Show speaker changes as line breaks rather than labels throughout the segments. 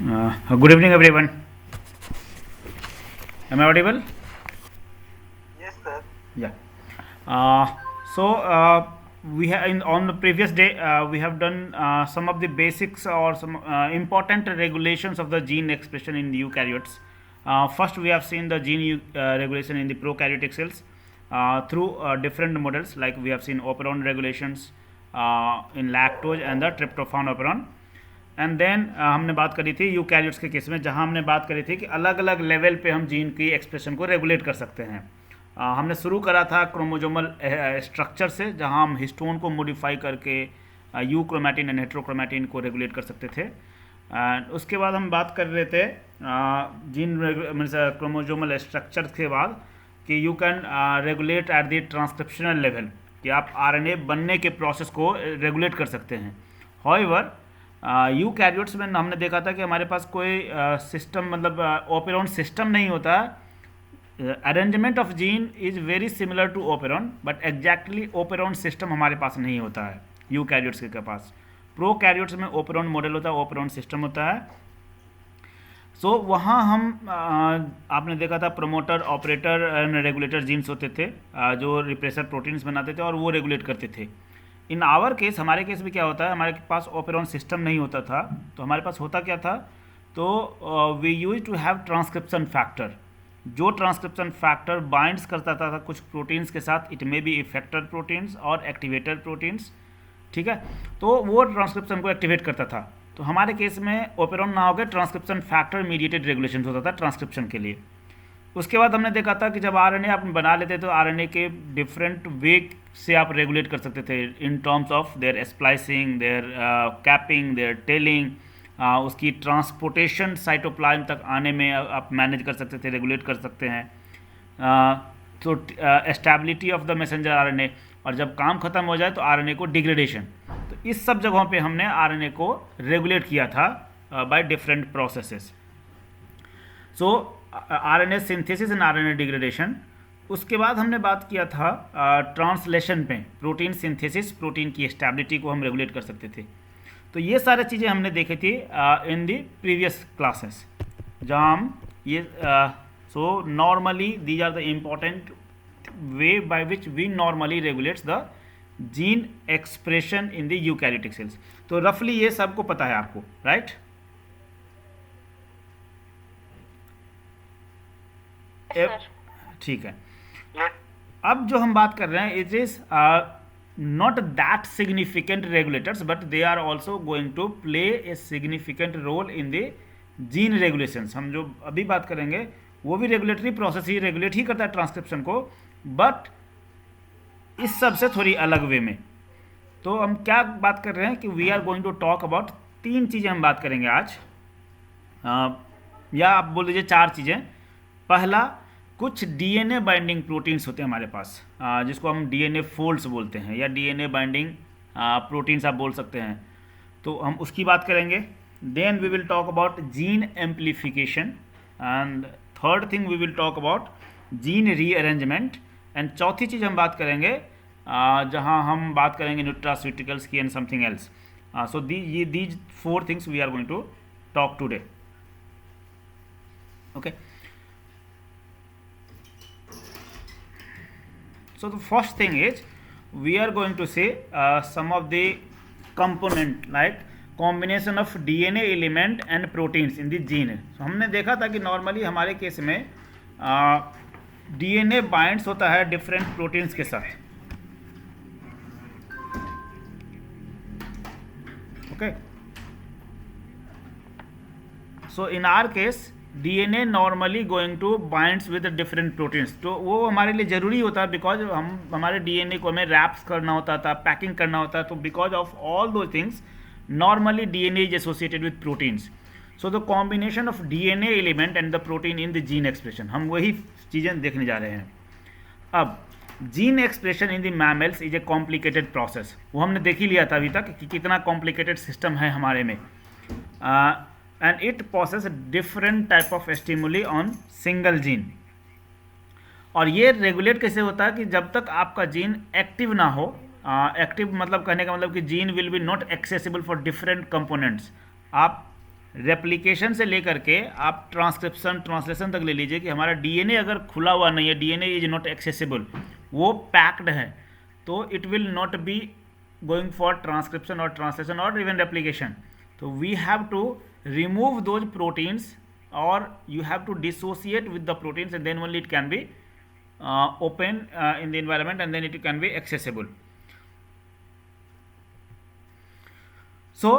Good evening, everyone. Am I audible?
Yes, sir.
Yeah. Uh, so we have on the previous day we have done some of the basics or some important regulations of the gene expression in eukaryotes. First, we have seen the gene regulation in the prokaryotic cells through different models, like we have seen operon regulations in lactose and the tryptophan operon. And then हमने बात करी थी eukaryotes के case में, जहां हमने बात करी थी कि अलग अलग लेवल पे हम जीन की एक्सप्रेशन को रेगुलेट कर सकते हैं. हमने शुरू करा था क्रोमोजोमल स्ट्रक्चर से, जहां हम हिस्टोन को मॉडिफाई करके यू क्रोमैटिन एंड हेट्रोक्रोमैटिन को रेगुलेट कर सकते थे. उसके बाद हम बात कर रहे थे जीन क्रोमोजोमल स्ट्रक्चर के बाद कि you can regulate at the transcriptional level, कि आप आरएनए बनने के प्रोसेस को रेगुलेट कर सकते हैं. हाउएवर यूकैरियोट्स में हमने देखा था कि हमारे पास कोई सिस्टम मतलब ओपेरॉन सिस्टम नहीं होता. Arrangement of gene is very similar to operon, but exactly operon system हमारे पास नहीं होता है यूकैरियोट्स के पास. प्रोकैरियोट्स में ओपेरॉन मॉडल होता है, ओपेरॉन सिस्टम होता है. सो वहाँ हम आपने देखा था promoter, operator and regulator jeans होते थे जो रिप्रेसर प्रोटीन्स बनाते थे और वो रेगुलेट करते थे. इन आवर केस, हमारे केस में क्या होता है, हमारे पास ओपेरॉन सिस्टम नहीं होता था, तो हमारे पास होता क्या था, तो we use to have transcription factor. जो ट्रांसक्रिप्शन फैक्टर बाइंड्स करता था कुछ प्रोटीन्स के साथ, it may be effector proteins और एक्टिवेटर प्रोटीन्स, ठीक है, तो वो ट्रांसक्रिप्शन को एक्टिवेट करता था. तो हमारे केस में ओपेरॉन ना होकर ट्रांसक्रिप्शन फैक्टर मीडिएटेड रेगुलेशन होता था ट्रांसक्रिप्शन के लिए. उसके बाद हमने देखा था कि जब आरएनए आप बना लेते तो आरएनए के डिफरेंट वे से आप रेगुलेट कर सकते थे in terms of their splicing, their capping, their tailing, उसकी ट्रांसपोर्टेशन साइटोप्लाज्म तक आने में आप मैनेज कर सकते थे, रेगुलेट कर सकते हैं. तो stability of the messenger RNA, और जब काम खत्म हो जाए तो आरएनए को डिग्रेडेशन. तो इस सब जगहों पे हमने आरएनए को रेगुलेट किया था by different processes. So RNA synthesis and RNA degradation. उसके बाद हमने बात किया था ट्रांसलेशन पे, प्रोटीन सिंथेसिस, प्रोटीन की स्टेबिलिटी को हम रेगुलेट कर सकते थे. तो ये सारी चीज़ें हमने देखी थी इन दी प्रीवियस क्लासेस, जहाँ हम ये so normally these are the important way by which we normally regulates the gene expression in the eukaryotic cells. तो रफली ये सबको पता है आपको, राइट? ठीक है. अब जो हम बात कर रहे हैं, it is not that significant regulators, but they are also going to play a significant role in the gene regulations. हम जो अभी बात करेंगे वो भी रेगुलेटरी प्रोसेस ही रेगुलेट ही करता है ट्रांसक्रिप्शन को, बट इस सब से थोड़ी अलग वे में. तो हम क्या बात कर रहे हैं कि we are going to talk about 3 चीज़ें हम बात करेंगे आज, या आप बोल लीजिए 4 चीज़ें. पहला, कुछ डीएनए बाइंडिंग प्रोटीन्स होते हैं हमारे पास, जिसको हम डीएनए फोल्ड्स बोलते हैं या डीएनए बाइंडिंग प्रोटीन्स आप बोल सकते हैं, तो हम उसकी बात करेंगे. Then we will talk about gene amplification, and third thing we will talk about gene rearrangement, and चौथी चीज़ हम बात करेंगे जहां हम बात करेंगे न्यूट्रास्यूटिकल्स की and something else. So these 4 things we are going to talk today. Okay. So the first thing is we are going to say some of the component like combination of DNA element and proteins in the gene. So हमने देखा था कि normally हमारे case में DNA binds होता है different proteins के साथ. Okay. So in our case DNA normally going to binds with different proteins. तो वो हमारे लिए ज़रूरी होता है बिकॉज हमारे DNA को हमें रैप्स करना होता था, पैकिंग करना होता है. तो बिकॉज ऑफ ऑल दो things normally DNA is associated with proteins. So the combination of DNA element and the protein in the gene expression, हम वही चीज़ें देखने जा रहे हैं. अब gene expression in the mammals is a complicated process. वो हमने देख ही लिया था अभी तक कि कितना कॉम्प्लिकेटेड सिस्टम है हमारे में, and it possesses different type of stimuli on single gene. और ये रेगुलेट कैसे होता है कि जब तक आपका जीन एक्टिव ना हो, एक्टिव मतलब कहने का मतलब कि gene will be not accessible for different components. आप रेप्लिकेशन से लेकर के आप ट्रांसलेशन तक ले लीजिए कि हमारा डीएनए अगर खुला हुआ नहीं है, डीएनए इज नॉट एक्सेसिबल, वो पैक्ड है, तो it will not be going for transcription और ट्रांसलेशन और इवन रेप्लिकेशन. तो वी हैव टू remove those proteins, or you have to dissociate with the proteins, and then only it can be open in the environment, and then it can be accessible. So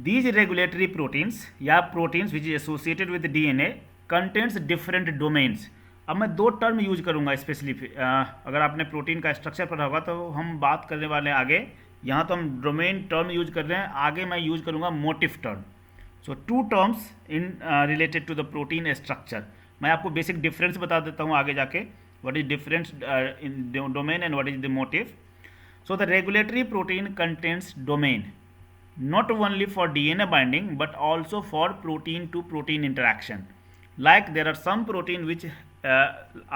these regulatory proteins या proteins which is associated with the DNA contains different domains. अब मैं दो term use करूंगा specially. अगर आपने protein का structure पढ़ा होगा तो हम बात करने वाले हैं आगे. यहाँ तो हम डोमेन टर्म यूज कर रहे हैं, आगे मैं यूज करूंगा motif term. So two terms in related to the protein structure. मैं आपको बेसिक डिफरेंस बता देता हूँ आगे जाके, what is difference in domain and what is the motif. So the regulatory protein contains domain not only for DNA binding but also for protein to protein interaction. Like there are some protein which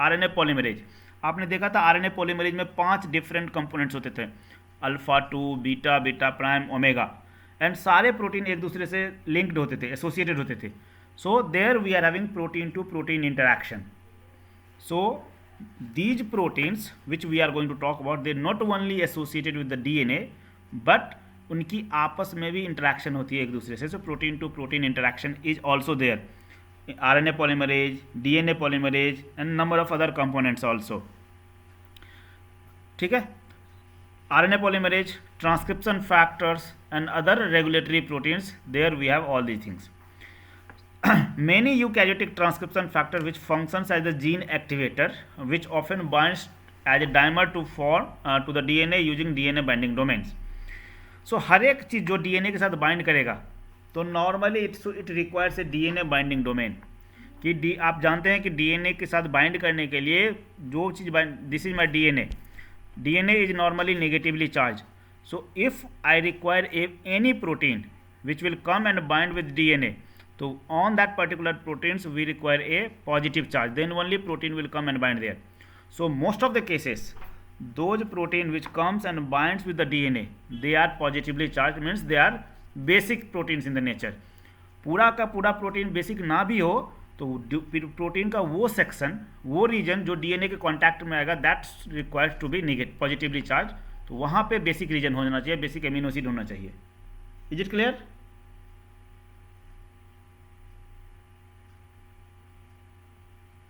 RNA polymerase. आपने देखा था RNA polymerase में 5 different components होते थे, alpha 2, beta, beta prime, omega, and सारे protein एक दूसरे से लिंक्ड होते थे, एसोसिएटेड होते थे. So there we are having protein to protein interaction. So these proteins which we are going to talk about, they not only associated with the DNA but उनकी आपस में भी इंटरेक्शन होती है एक दूसरे से. So protein to protein interaction is also there. RNA polymerase, DNA polymerase and number of other components also. ठीक है. RNA polymerase, transcription factors and other regulatory proteins, there we have all these things. Many eukaryotic transcription factor which functions as the gene activator, which often binds as a dimer to form to the DNA using DNA binding domains. सो हर एक चीज़ जो DNA के साथ bind करेगा तो normally it requires a DNA binding domain. कि आप जानते हैं कि डीएनए के साथ बाइंड करने के लिए जो चीज़ bind, this is my DNA is normally negatively charge. So if I require any protein which will come and bind with DNA, तो on that particular proteins we require a positive charge, then only protein will come and bind there. So most of the cases those protein which comes and binds with the DNA, they are positively charged, means they are basic proteins in the nature. पूरा का पूरा protein basic ना भी हो तो protein का वो section, वो रीजन जो डीएनए के कांटेक्ट में आएगा, that's required to be negative positively charge. तो वहाँ पे बेसिक रीजन होना चाहिए, बेसिक एमिनो एसिड होना चाहिए. Is it clear?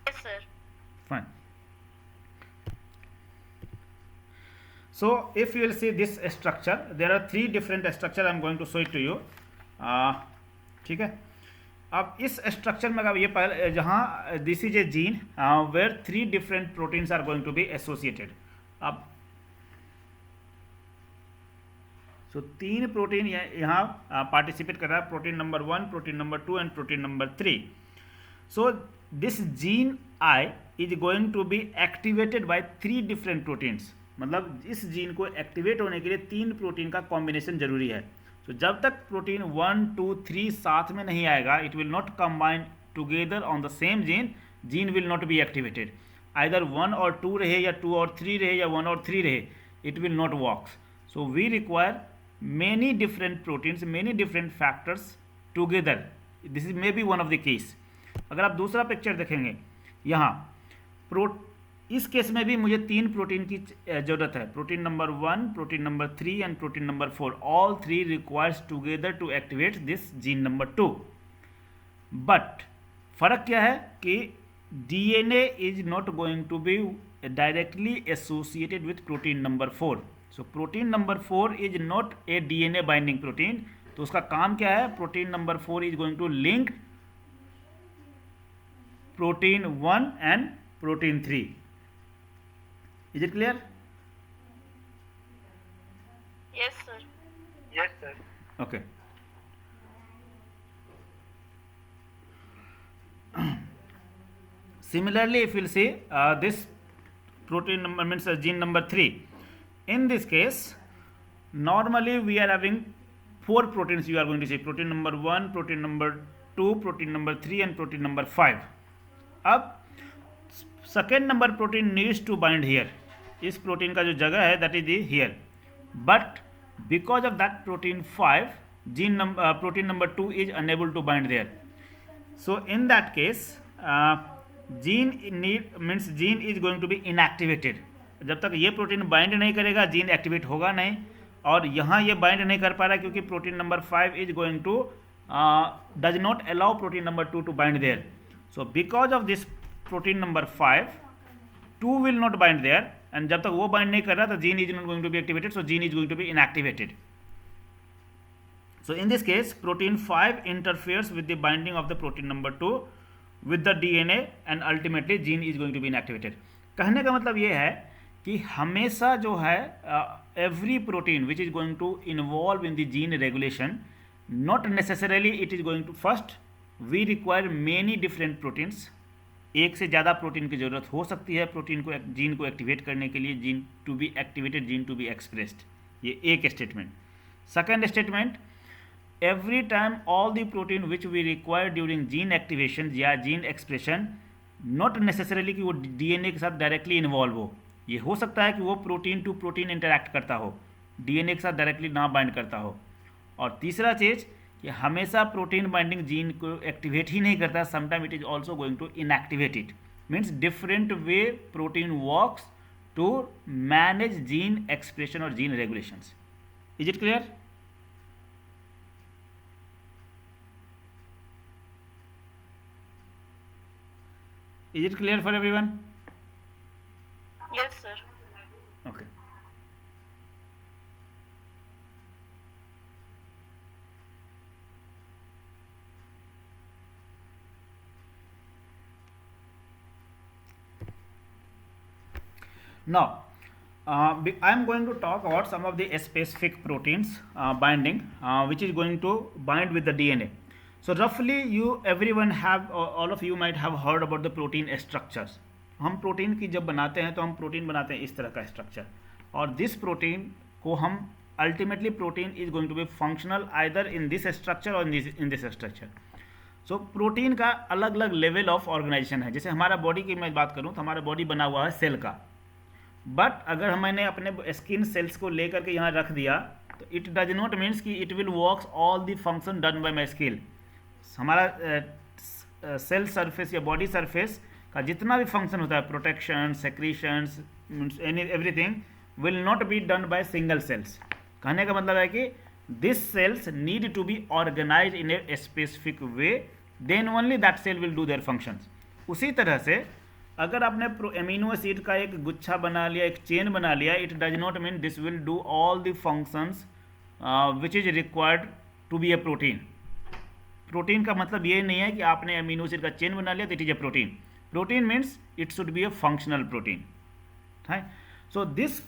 Yes, sir.
Fine. So if you will see this structure, there are 3 different structure. I am going to show it to you. ठीक है. अब इस स्ट्रक्चर में अगर ये पहले जहाँ this is a gene where 3 different proteins are going to be associated. अब सो 3 प्रोटीन यहाँ पार्टिसिपेट कर रहा है, protein number 1, protein number 2 and protein number 3. So this gene I is going to be activated by 3 different proteins. मतलब इस gene को activate होने के लिए 3 प्रोटीन का कॉम्बिनेशन जरूरी है. तो जब तक प्रोटीन 1, 2, 3 साथ में नहीं आएगा, it will not combine together on the same gene will not be activated. Either 1 और 2 रहे या 2 और 3 रहे या 1 और 3 रहे, it will not work. So we require many different proteins, many different factors together. This is maybe one of the case. अगर आप दूसरा पिक्चर देखेंगे यहाँ इस केस में भी मुझे 3 प्रोटीन की जरूरत है, protein number 1, protein number 3 and protein number 4. All 3 requires together to activate this gene number 2. But फर्क क्या है कि DNA is not going to be directly associated with protein number 4. So protein number 4 is not a DNA binding protein. तो उसका काम क्या है? Protein number 4 is going to link protein 1 and protein 3. Is it clear?
Yes, sir.
Yes, sir.
Okay. Similarly, if we'll see this protein number means gene number 3. In this case, normally we are having 4 proteins. You are going to see protein number 1, protein number 2, protein number 3, and protein number 5. अब second number protein needs to bind here. इस protein का जो जगह है that is here. But because of that protein 5 protein number 2 is unable to bind there. So in that case, gene is going to be inactivated. जब तक ये protein bind नहीं करेगा जीन एक्टिवेट होगा नहीं, और यहाँ ये बाइंड नहीं कर पा रहा क्योंकि protein number 5 is going to does not allow protein number 2 to bind there. So because of this protein number 5, 2 will not bind there, and जब तक वो बाइंड नहीं कर रहा तो gene is not going to be activated, so gene is going to be inactivated. So in this case, protein 5 interferes with the binding of the protein number 2 with the DNA and ultimately gene is going to be inactivated. कहने का मतलब ये है कि हमेशा जो है every protein which is going to involve in the gene regulation, not necessarily it is going to, first we require many different proteins. एक से ज़्यादा प्रोटीन की ज़रूरत हो सकती है प्रोटीन को, जीन को एक्टिवेट करने के लिए, gene to be activated, gene to be expressed. ये एक statement. Second statement, every time all the protein which we require during gene activation या gene expression, not necessarily कि वो DNA के साथ डायरेक्टली इन्वॉल्व हो. ये हो सकता है कि वो प्रोटीन टू प्रोटीन इंटरैक्ट करता हो, DNA के साथ डायरेक्टली ना बाइंड करता हो. और तीसरा चीज़ कि हमेशा प्रोटीन बाइंडिंग जीन को एक्टिवेट ही नहीं करता, sometime it is also going to inactivate it. Means different way protein works to manage gene expression और gene regulations. Is it clear? Is it clear for everyone?
Yes, sir.
Okay. Now, I am going to talk about some of the specific proteins binding, which is going to bind with the DNA. So roughly everyone have, all of you might have heard about the protein structures. हम protein की जब बनाते हैं तो हम protein बनाते हैं इस तरह का स्ट्रक्चर, और दिस प्रोटीन को हम ultimately protein is going to be functional either in this structure or in this structure. So protein का अलग अलग लेवल ऑफ ऑर्गेनाइजेशन है. जैसे हमारा बॉडी की मैं बात करूँ तो हमारा बॉडी बना हुआ है सेल का, बट अगर मैंने अपने स्किन सेल्स को लेकर के यहाँ रख दिया तो इट डज नॉट मीन्स कि it will works all the function done by my skill. हमारा सेल सरफेस या बॉडी सरफेस का जितना भी फंक्शन होता है, protection, secretions, everything will not be done by single cells. कहने का मतलब है कि this cells need to be organise in a specific way, then only that cell will do their functions. उसी तरह से अगर आपने एमिनो एसिड का एक गुच्छा बना लिया, एक चेन बना लिया, it does not mean this will do all the functions which is required to be a protein. Protein का मतलब ये नहीं है कि आपने एमिनो एसिड का चेन बना लिया तो it is a protein. Protein means it should be a functional protein. So this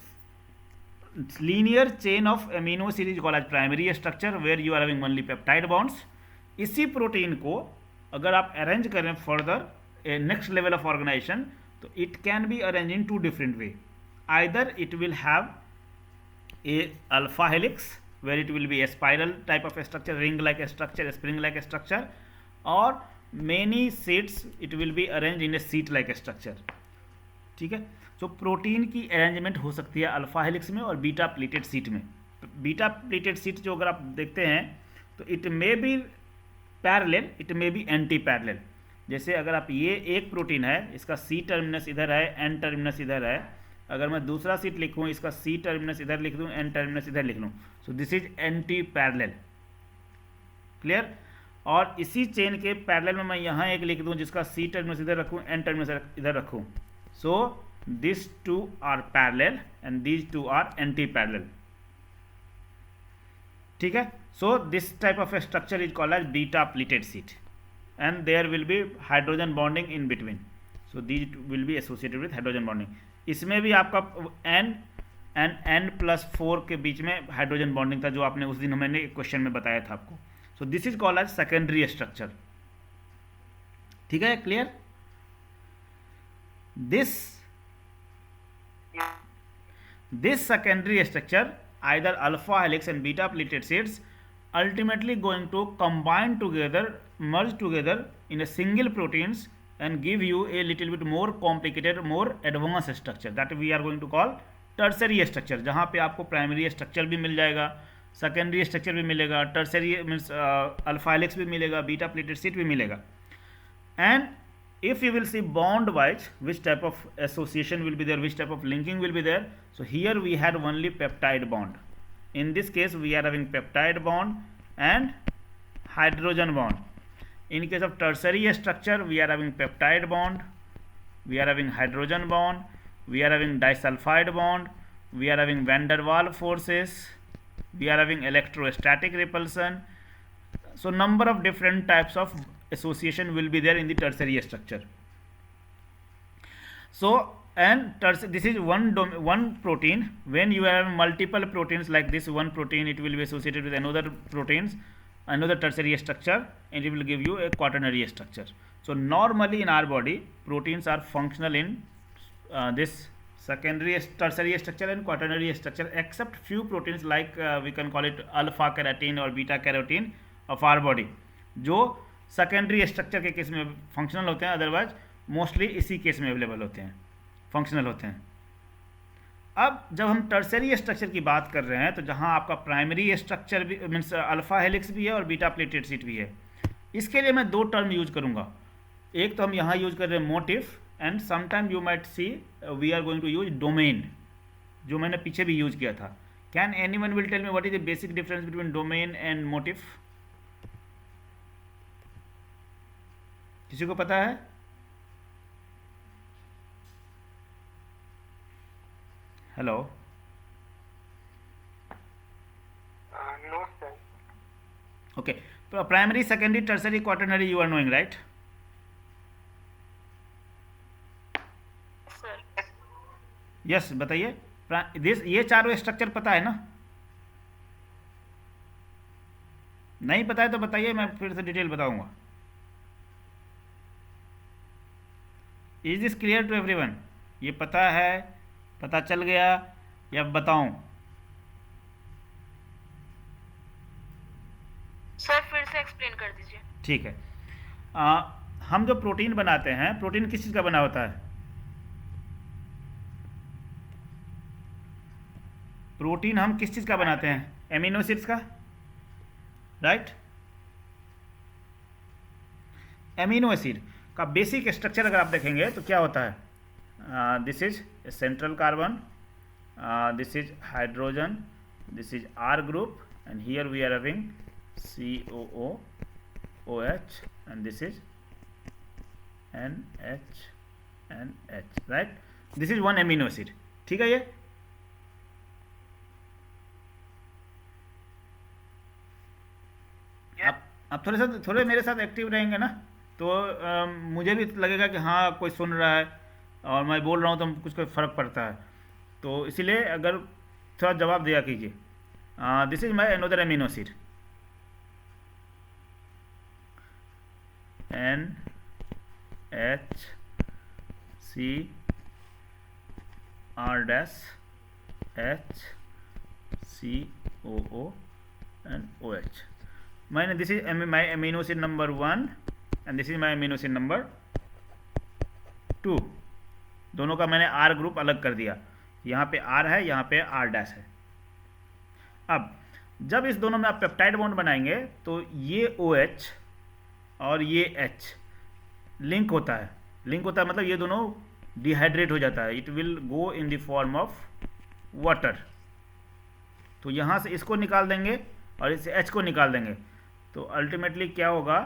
linear chain of amino acid is called as primary structure where you are having only peptide bonds. इसी protein को अगर आप arrange करें further a next level of organization, तो it can be arrange in two different way. Either it will have a alpha helix where it will be a spiral type of a structure, ring like a structure, a spring like a structure, or many seeds it will be arranged in a seat like a structure. ठीक है. So protein की arrangement हो सकती है alpha helix में और beta pleated seat में. Beta pleated seat जो अगर आप देखते हैं तो it may B parallel, it may B anti parallel. जैसे अगर आप ये एक प्रोटीन है, इसका सी टर्मिनस इधर है, एन टर्मिनस इधर है, अगर मैं दूसरा सीट लिखूँ, इसका सी टर्मिनस इधर लिख दूँ, एन टर्मिनस इधर लिख लूँ, सो this is anti parallel. Clear? और इसी चेन के पैरेलल में मैं यहाँ एक लिख दूँ जिसका सी टर्मिनस इधर रखूँ, एन टर्मिनस इधर रखूँ. So this two are parallel and these two are anti parallel. ठीक है. So this type of a structure is called as beta pleated sheet and there will be hydrogen bonding in between. So these will be associated with hydrogen bonding. इसमें भी आपका n+4 के बीच में hydrogen bonding था, जो आपने उस दिन मैंने क्वेश्चन में बताया था आपको. So this is called as secondary structure. ठीक है, clear? This secondary structure either alpha helix and beta pleated seeds ultimately going to combine together, merge together in a single proteins and give you a little bit more complicated, more advanced structure that we are going to call tertiary structure, जहाँ पे आपको primary structure भी मिल जाएगा, secondary structure भी मिलेगा, tertiary means alpha helix भी मिलेगा, beta pleated seat भी मिलेगा. And if you will see bond wise which type of association will be there, which type of linking will be there, so here we had only peptide bond. In this case we are having peptide bond and hydrogen bond. In case of tertiary structure we are having peptide bond, we are having hydrogen bond, we are having disulfide bond, we are having van der Waals forces, we are having electrostatic repulsion. So number of different types of association will be there in the tertiary structure. So and this is one protein. When you have multiple proteins like this one protein, it will be associated with another proteins, another tertiary structure, and it will give you a quaternary structure. So normally in our body proteins are functional in this secondary tertiary structure and quaternary structure, except few proteins like we can call it alpha keratin or beta carotene of our body, जो secondary structure के case में functional होते हैं, otherwise mostly इसी case में available होते हैं, functional होते हैं. अब जब हम टर्सरी स्ट्रक्चर की बात कर रहे हैं तो जहां आपका प्राइमरी स्ट्रक्चर भी मीन्स अल्फा हेलिक्स भी है और बीटा प्लेटेड सीट भी है, इसके लिए मैं दो टर्म यूज करूंगा. एक तो हम यहाँ यूज कर रहे हैं motif, and sometime you might see we are going to use domain, जो मैंने पीछे भी यूज किया था. Can anyone will tell me what is the basic difference between domain and motif? किसी को पता है? हेलो.
No, sir.
ओके, तो primary, secondary, tertiary, quaternary you are knowing, right?
Sir.
Yes, बताइए. ये चारों स्ट्रक्चर पता है ना? नहीं पता है तो बताइए, मैं फिर से डिटेल बताऊंगा. Is this clear to everyone? ये पता है, पता चल गया या बताऊं?
सर फिर से एक्सप्लेन कर दीजिए.
ठीक है. हम जो प्रोटीन बनाते हैं, प्रोटीन किस चीज़ का बना होता है? प्रोटीन हम किस चीज़ का बनाते हैं? एमिनो एसिड्स का, राइट? एमिनो एसिड का बेसिक स्ट्रक्चर अगर आप देखेंगे तो क्या होता है? This is central carbon, this is hydrogen, this is R group, and here we are having COO, OH, and this is NH and H, right? This is one amino acid. ठीक है. ये आप थोड़े मेरे साथ एक्टिव रहेंगे ना, तो मुझे भी लगेगा कि हाँ कोई सुन रहा है और मैं बोल रहा हूँ तो कुछ कोई फ़र्क पड़ता है. तो इसीलिए अगर थोड़ा जवाब दिया कीजिए. This is my another amino acid, NH C R dash H COO and OH. मैंने this is my amino acid number 1 and this is my amino acid number 2. दोनों का मैंने R ग्रुप अलग कर दिया. यहाँ पे R है, यहाँ पे R डैश है. अब जब इस दोनों में आप पेप्टाइड बॉन्ड बनाएंगे तो ये OH और ये H लिंक होता है. लिंक होता है मतलब ये दोनों डिहाइड्रेट हो जाता है. It will go in the form of water. तो यहाँ से इसको निकाल देंगे और इस H को निकाल देंगे, तो अल्टीमेटली क्या होगा?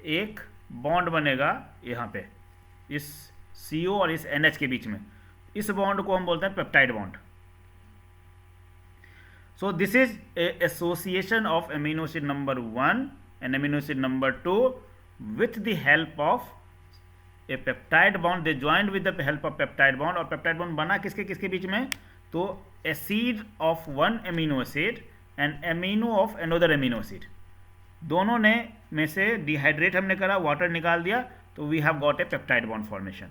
एक बॉन्ड बनेगा यहाँ पे इस CO और इस NH के बीच में. इस बॉन्ड को हम बोलते हैं peptide bond. So this is association of amino acid number 1 and amino acid number 2 with the help of a peptide bond. They joined with the help of peptide bond. और peptide bond बना किसके किसके बीच में? तो acid of one amino acid and amino of another amino acid. दोनों ने में से डिहाइड्रेट हमने करा, वाटर निकाल दिया, तो we have got a peptide bond formation.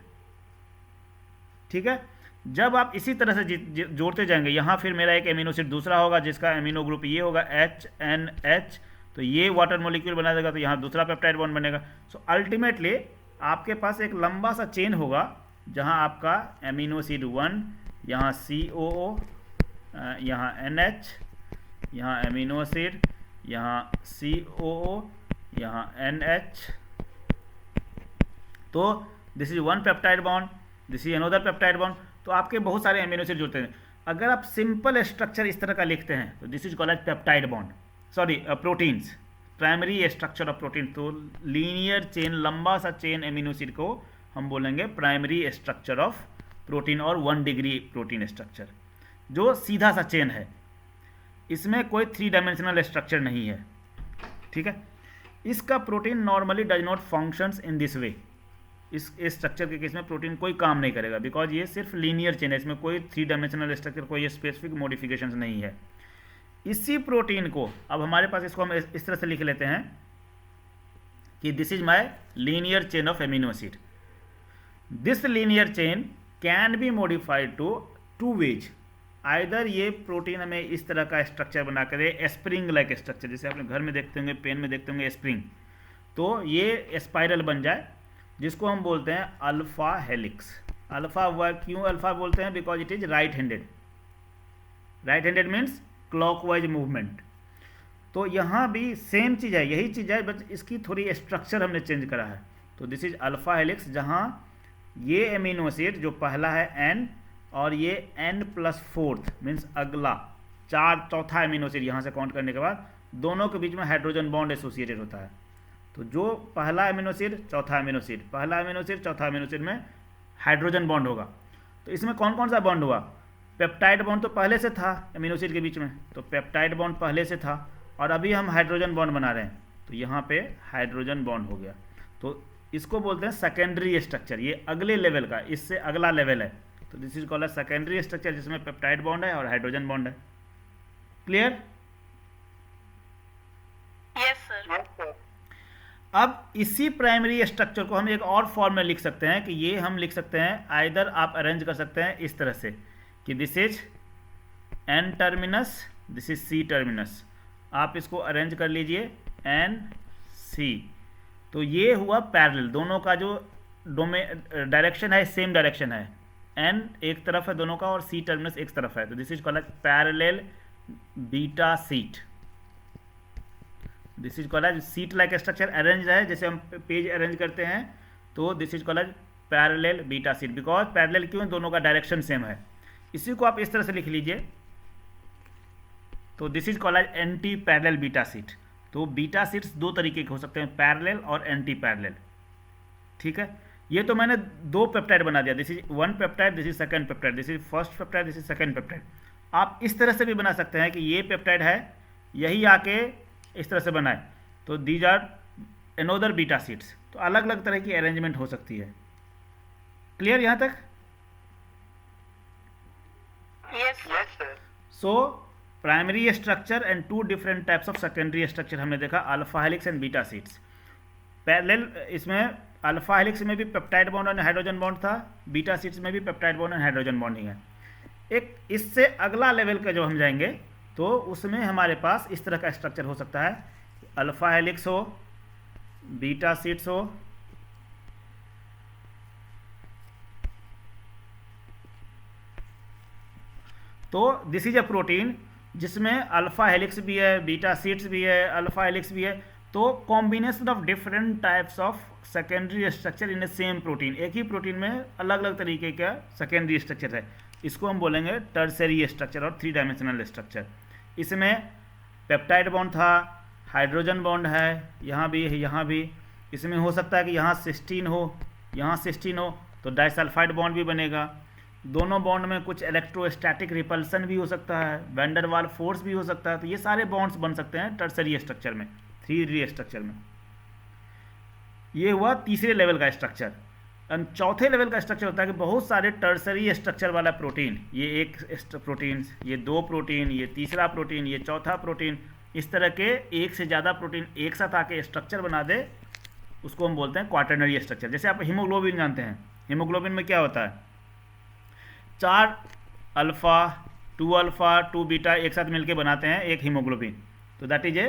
ठीक है. जब आप इसी तरह से जोड़ते जाएंगे, यहाँ फिर मेरा एक एमिनो एसिड दूसरा होगा जिसका एमिनो ग्रुप ये होगा HNH, तो ये वाटर मॉलिक्यूल बना देगा, तो यहाँ दूसरा पेप्टाइड बॉन्ड बनेगा. सो अल्टीमेटली आपके पास एक लंबा सा चेन होगा जहाँ आपका एमिनो एसिड 1, यहाँ COO, यहाँ NH, यहाँ एमिनो एसिड, यहाँ COO, यहाँ NH। तो this is one peptide bond, this is another peptide bond. तो आपके बहुत सारे एमिनो एसिड जुड़ते हैं। अगर आप सिंपल स्ट्रक्चर इस तरह का लिखते हैं तो this is called as peptide bond, sorry proteins, primary structure of protein. तो लीनियर चेन, लंबा सा चेन एमिनो एसिड को हम बोलेंगे प्राइमरी स्ट्रक्चर ऑफ प्रोटीन और 1 डिग्री प्रोटीन स्ट्रक्चर, जो सीधा सा चेन है, इसमें कोई 3 डायमेंशनल स्ट्रक्चर नहीं है। ठीक है, इसका protein normally does not functions in this way. इस स्ट्रक्चर के केस में प्रोटीन कोई काम नहीं करेगा, बिकॉज ये सिर्फ लीनियर चेन है, इसमें कोई 3 डायमेंशनल स्ट्रक्चर, कोई स्पेसिफिक मॉडिफिकेशंस नहीं है। इसी प्रोटीन को अब हमारे पास, इसको हम इस तरह से लिख लेते हैं कि this is my linear chain of amino acid. This linear chain can be modified to 2 ways. Either ये प्रोटीन हमें इस तरह का स्ट्रक्चर बना कर दे, स्प्रिंग लाइक स्ट्रक्चर, जैसे आपने घर में देखते होंगे, पेन में देखते होंगे स्प्रिंग, तो ये स्पाइरल बन जाए, जिसको हम बोलते हैं अल्फा हेलिक्स। अल्फा हुआ, क्यों अल्फा बोलते हैं? Because it is right handed. Right handed means clockwise movement. तो यहाँ भी सेम चीज़ है, यही चीज़ है, बस इसकी थोड़ी स्ट्रक्चर हमने चेंज करा है। तो दिस इज अल्फा हेलिक्स, जहाँ ये एमिनो एसिड जो पहला है N और ये N+4 मीन्स अगला चौथा एमिनो एसिड, यहाँ से काउंट करने के बाद दोनों के बीच में हाइड्रोजन बॉन्ड एसोसिएटेड होता है। तो जो पहला एमिनो एसिड, चौथा एमिनो एसिड, पहला एमिनो एसिड, चौथा एमिनो एसिड में हाइड्रोजन बॉन्ड होगा। तो इसमें कौन कौन सा बॉन्ड हुआ? पेप्टाइड बॉन्ड तो पहले से था एमिनो एसिड के बीच में, तो पेप्टाइड बॉन्ड पहले से था, और अभी हम हाइड्रोजन बॉन्ड बना रहे हैं, तो यहाँ पे हाइड्रोजन बॉन्ड हो गया। तो इसको बोलते हैं सेकेंडरी स्ट्रक्चर, ये अगले लेवल का, इससे अगला लेवल है। तो this is called secondary structure, जिसमें पेप्टाइड बॉन्ड है और हाइड्रोजन बॉन्ड है। Clear?
Yes sir.
Yes, sir.
अब इसी प्राइमरी स्ट्रक्चर को हम एक और फॉर्म में लिख सकते हैं, कि ये हम लिख सकते हैं, आइदर आप अरेंज कर सकते हैं इस तरह से कि this is N terminus, this is C terminus. आप इसको अरेंज कर लीजिए NC। तो ये हुआ पैरेलल, दोनों का जो डायरेक्शन है सेम डायरेक्शन है, N एक तरफ है दोनों का और C टर्मिनस एक तरफ है। तो this is called parallel beta sheet. This is called seat like structure, arrange है जैसे हम पेज अरेंज करते हैं। तो this is called parallel beta sheet, because parallel क्यों? दोनों का डायरेक्शन सेम है। इसी को आप इस तरह से लिख लीजिए, तो this is called anti parallel beta sheet. तो बीटा सीट्स 2 तरीके के हो सकते हैं, पैरेलल और एंटी पैरेलल। ठीक है, ये तो मैंने 2 पेप्टाइड बना दिया, this is 1 peptide, this is second peptide, this is first peptide, this is second peptide. आप इस तरह से भी बना सकते हैं कि ये पेप्टाइड है, यही आके इस तरह से बनाए, तो these are another beta sheets. तो अलग अलग तरह की अरेंजमेंट हो सकती है। क्लियर यहाँ तक?
Yes sir.
Yes, sir.
So primary structure and 2 different types of secondary structure हमने देखा, alpha helix and beta seats. Parallel, इसमें अल्फा हेलिक्स में भी पेप्टाइड बॉन्ड और हाइड्रोजन बॉन्ड था, बीटा सीट्स में भी पेप्टाइड बॉन्ड और हाइड्रोजन बॉन्ड ही है। एक इससे अगला लेवल का जो हम जाएंगे, तो उसमें हमारे पास इस तरह का स्ट्रक्चर हो सकता है, अल्फा हेलिक्स हो, बीटा सीट्स हो, तो दिस इज अ प्रोटीन जिसमें अल्फा हेलिक्स भी है, बीटा सीट्स भी है, अल्फा हेलिक्स भी है। तो combination of different types of secondary structure in A same protein, एक ही प्रोटीन में अलग अलग तरीके का सेकेंडरी स्ट्रक्चर है, इसको हम बोलेंगे टर्सरी स्ट्रक्चर और 3 डायमेंशनल स्ट्रक्चर। इसमें पेप्टाइड बॉन्ड था, हाइड्रोजन बॉन्ड है, यहाँ भी है, यहाँ भी। इसमें हो सकता है कि यहाँ सिस्टीन हो, यहाँ सिस्टीन हो, तो डाइसल्फाइड बॉन्ड भी बनेगा। दोनों बॉन्ड में कुछ इलेक्ट्रोस्टैटिक रिपल्सन भी हो सकता है, वैंडरवाल फोर्स भी हो सकता है। तो ये सारे बॉन्ड्स बन सकते हैं टर्सरी स्ट्रक्चर में, 3D स्ट्रक्चर में। ये हुआ तीसरे लेवल का स्ट्रक्चर। एंड चौथे लेवल का स्ट्रक्चर होता है कि बहुत सारे टर्सरी स्ट्रक्चर वाला प्रोटीन, ये एक प्रोटीन, ये 2 प्रोटीन, ये तीसरा प्रोटीन, ये चौथा प्रोटीन, इस तरह के एक से ज़्यादा प्रोटीन एक साथ आके स्ट्रक्चर बना दे, उसको हम बोलते हैं क्वाटरनरी स्ट्रक्चर। जैसे आप हीमोग्लोबिन जानते हैं, हीमोग्लोबिन में क्या होता है, 4 अल्फ़ा 2 अल्फ़ा 2 बीटा एक साथ मिलके बनाते हैं एक हीमोग्लोबिन। तो that is A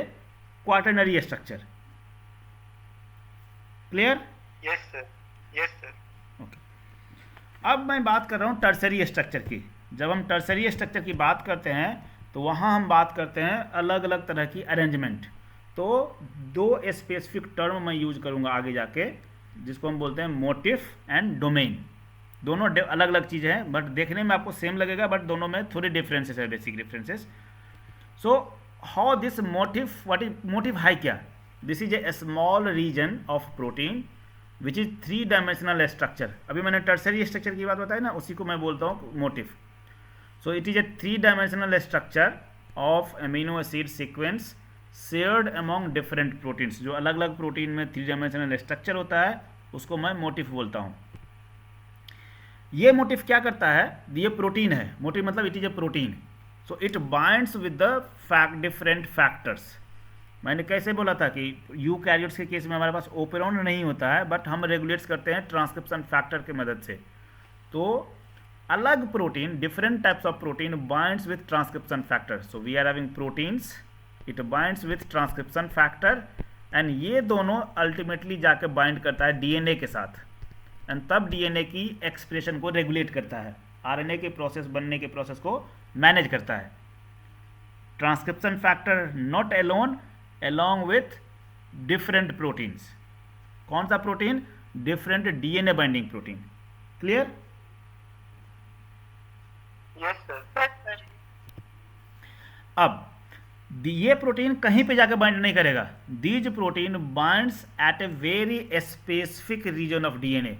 quaternary structure. Clear?
Yes, sir. Yes, sir.
Okay, अब मैं बात कर रहा हूँ टर्सरी स्ट्रक्चर की। जब हम टर्सरी स्ट्रक्चर की बात करते हैं तो वहाँ हम बात करते हैं अलग अलग तरह की अरेंजमेंट। तो दो स्पेसिफिक टर्म मैं यूज करूँगा आगे जाके, जिसको हम बोलते हैं मोटिफ एंड डोमेन। दोनों अलग अलग चीज़ें हैं, बट देखने में आपको सेम लगेगा, बट दोनों में थोड़े डिफरेंसेस है, basic differences. So how this motif, what is motif है क्या? This is a small region of protein which is 3 dimensional structure. अभी मैंने टर्सरी स्ट्रक्चर की बात बताई ना, उसी को मैं बोलता हूँ motif. So it is a 3 dimensional structure of amino acid sequence shared among different proteins। जो अलग अलग प्रोटीन में 3 डायमेंशनल स्ट्रक्चर होता है उसको मैं मोटिफ बोलता हूँ। ये मोटिफ क्या करता है? ये प्रोटीन है, मोटिफ मतलब it is a protein. So it binds with the different factors. मैंने कैसे बोला था कि यूकैरियोट्स के केस में हमारे पास ओपेरॉन नहीं होता है, बट हम रेगुलेट्स करते हैं ट्रांसक्रिप्शन फैक्टर की मदद से। तो अलग protein, different types of protein binds with transcription factor. So we are having proteins, it binds with transcription factor, and ये दोनों अल्टीमेटली जाके बाइंड करता है डीएनए के साथ, एंड तब डीएनए की एक्सप्रेशन को रेगुलेट करता है, आरएनए के प्रोसेस बनने के प्रोसेस को मैनेज करता है। Transcription factor not alone, along with different proteins। कौन सा protein? Different DNA binding protein. Clear?
Yes, sir.
Yes, sir.
अब ये प्रोटीन कहीं पे जाके बाइंड नहीं करेगा। These protein binds at a very specific region of DNA.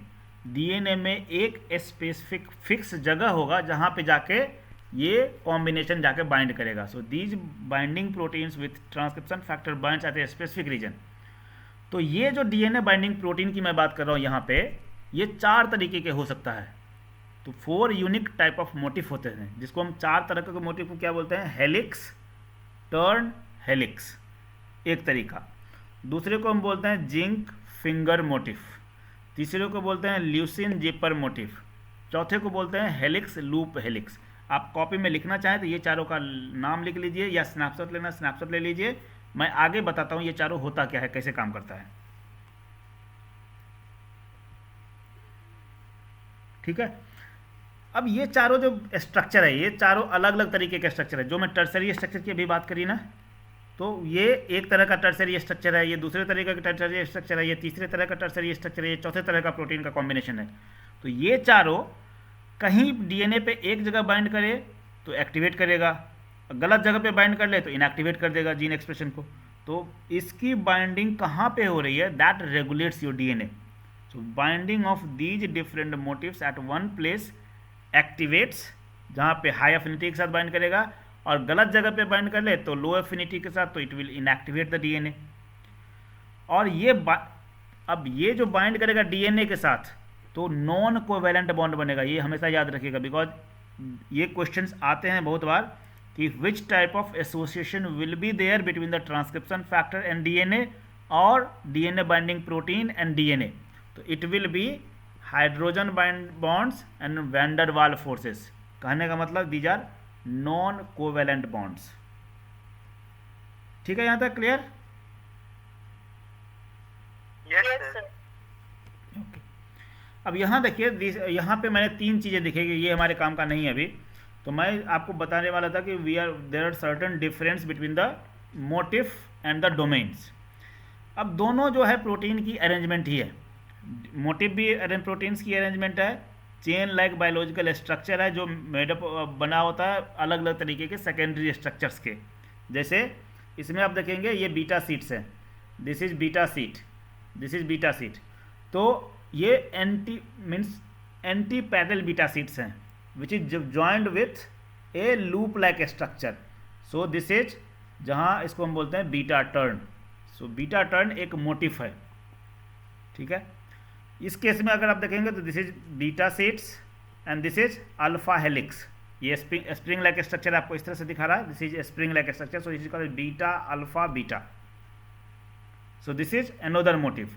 DNA में एक स्पेसिफिक फिक्स जगह होगा जहां पे जाके ये कॉम्बिनेशन जाके बाइंड करेगा। So these binding proteins with transcription factor binds at a specific region. तो ये जो डीएनए बाइंडिंग प्रोटीन की मैं बात कर रहा हूँ यहाँ पे, ये 4 तरीके के हो सकता है। तो 4 यूनिक टाइप ऑफ मोटिफ होते हैं, जिसको हम 4 तरह के मोटिफ को क्या बोलते हैं? हेलिक्स, टर्न, हेलिक्स एक तरीका। दूसरे को हम बोलते हैं जिंक फिंगर मोटिफ। तीसरे को बोलते हैं ल्यूसिन जिपर मोटिफ। चौथे को बोलते हैं हेलिक्स लूप हेलिक्स। आप कॉपी में लिखना चाहें तो ये चारों का नाम लिख लीजिए, या स्नैपशॉट लेना स्नैपशॉट ले लीजिए। मैं आगे बताता हूँ ये चारों होता क्या है, कैसे काम करता है। ठीक है? अब ये चारों जो स्ट्रक्चर है, ये चारों अलग अलग तरीके के स्ट्रक्चर है। जो मैं टर्सरी स्ट्रक्चर की अभी बात करी ना, तो ये एक तरह का टर्सरी स्ट्रक्चर है, ये दूसरे तरीके का टर्सरी स्ट्रक्चर है, ये तीसरे तरह का टर्सरी स्ट्रक्चर है, ये चौथे तरह का प्रोटीन का कॉम्बिनेशन है। तो ये चारों कहीं डीएनए पे एक जगह बाइंड करे तो एक्टिवेट करेगा, गलत जगह पे बाइंड कर ले तो इनएक्टिवेट कर देगा जीन एक्सप्रेशन को। तो इसकी बाइंडिंग कहाँ पे हो रही है? That regulates your DNA. So binding of these different motifs at one place activates, जहाँ पे हाई एफिनिटी के साथ बाइंड करेगा, और गलत जगह पे बाइंड कर ले तो लो एफिनिटी के साथ, तो it will inactivate the DNA. और ये अब ये जो बाइंड करेगा डीएनए के साथ, तो नॉन कोवेलेंट बॉन्ड बनेगा। ये हमेशा याद रखिएगा, बिकॉज ये क्वेश्चंस आते हैं बहुत बार कि which type of association will be there between the transcription factor and DNA और DNA binding protein and DNA. तो it will be hydrogen bonds and van der Waals forces. कहने का मतलब these are non covalent bonds. ठीक है, यहां तक clear?
Yes,
Yes,
sir.
sir.
Okay. अब यहाँ देखिए, यहाँ पे मैंने 3 चीज़ें दिखेगी, ये हमारे काम का नहीं है अभी। तो मैं आपको बताने वाला था कि there are certain difference between the motif and the domains. अब दोनों जो है प्रोटीन की अरेंजमेंट ही है। मोटिफ भी प्रोटीन्स की अरेंजमेंट है, चेन लाइक बायोलॉजिकल स्ट्रक्चर है जो मेडअप बना होता है अलग अलग तरीके के सेकेंडरी स्ट्रक्चर्स के। जैसे इसमें आप देखेंगे ये बीटा सीट्स हैं, this is beta sheet, this is beta sheet. तो ये एंटी पैरेलल बीटा सीट्स हैं which is joined with A loop like structure. So this is, जहाँ इसको हम बोलते हैं beta turn. So beta turn एक मोटिफ है। ठीक है, इस केस में अगर आप देखेंगे तो this is beta sheets and this is alpha helix. ये स्प्रिंग लाइक स्ट्रक्चर आपको इस तरह से दिखा रहा है, this is spring like structure. So this is called beta alpha beta. So this is another motif.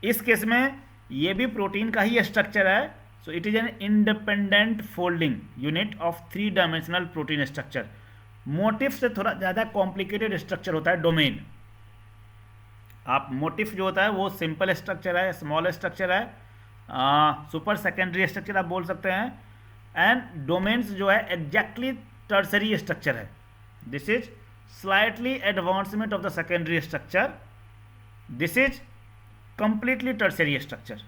इस केस में ये भी प्रोटीन का ही स्ट्रक्चर है। सो it is an independent folding unit of 3 dimensional protein structure. Motif से थोड़ा ज़्यादा complicated structure होता है डोमेन। आप मोटिफ जो होता है वो सिंपल स्ट्रक्चर है, स्मॉल स्ट्रक्चर है, सुपर सेकेंडरी स्ट्रक्चर आप बोल सकते हैं। एंड डोमेन्स जो है एग्जैक्टली टर्सरी स्ट्रक्चर है। This is slightly advancement of the secondary structure. This is completely tertiary structure.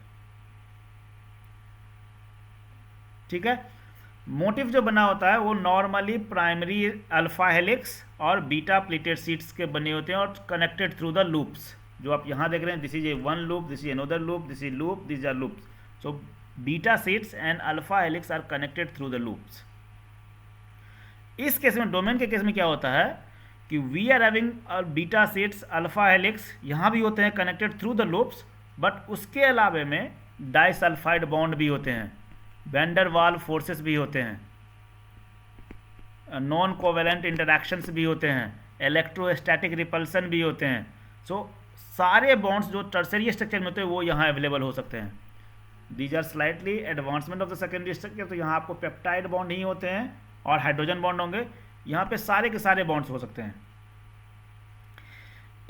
ठीक है. मोटिफ जो बना होता है वो नॉर्मली प्राइमरी अल्फा हेलिक्स और बीटा प्लेटेड सीट्स के बने होते हैं और कनेक्टेड थ्रू द लूप्स. जो आप यहाँ देख रहे हैं, this is a one loop, this is another loop, this is loop, this are loops. So beta sheets and alpha helix are connected through the loops. इस केस में, domain के case में क्या होता है कि we are having beta sheets, alpha helix यहाँ भी होते हैं connected through the loops, but उसके अलावे में डाइसल्फाइड बॉन्ड भी होते हैं, वैंडर वाल फोर्सेस भी होते हैं, नॉन कोवेलेंट इंटरैक्शंस भी होते हैं, इलेक्ट्रोस्टैटिक रिपल्सन भी होते हैं. सो सारे बॉन्ड्स जो टर्सरी स्ट्रक्चर में होते हैं वो यहाँ अवेलेबल हो सकते हैं. These are slightly advancement of the secondary structure. तो यहाँ आपको पेप्टाइड बॉन्ड ही होते हैं और हाइड्रोजन बॉन्ड होंगे. यहाँ पे सारे के सारे बॉन्ड्स हो सकते हैं.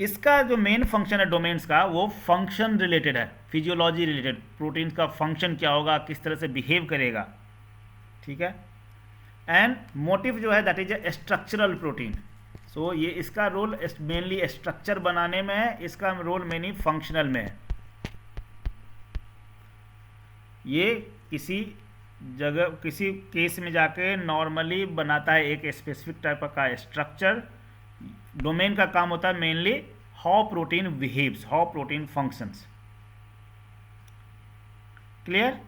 इसका जो मेन फंक्शन है डोमेन्स का, वो फंक्शन रिलेटेड है, फिजियोलॉजी रिलेटेड. प्रोटीन का फंक्शन क्या होगा, किस तरह से बिहेव करेगा, ठीक है. एंड मोटिव जो है that is a structural protein. So ये इसका रोल मेनली स्ट्रक्चर बनाने में है, इसका रोल मेनली फंक्शनल में है. ये किसी जगह, किसी केस में जाके नॉर्मली बनाता है एक स्पेसिफिक टाइप का स्ट्रक्चर. डोमेन का काम होता है mainly how protein behaves, how protein functions. Clear?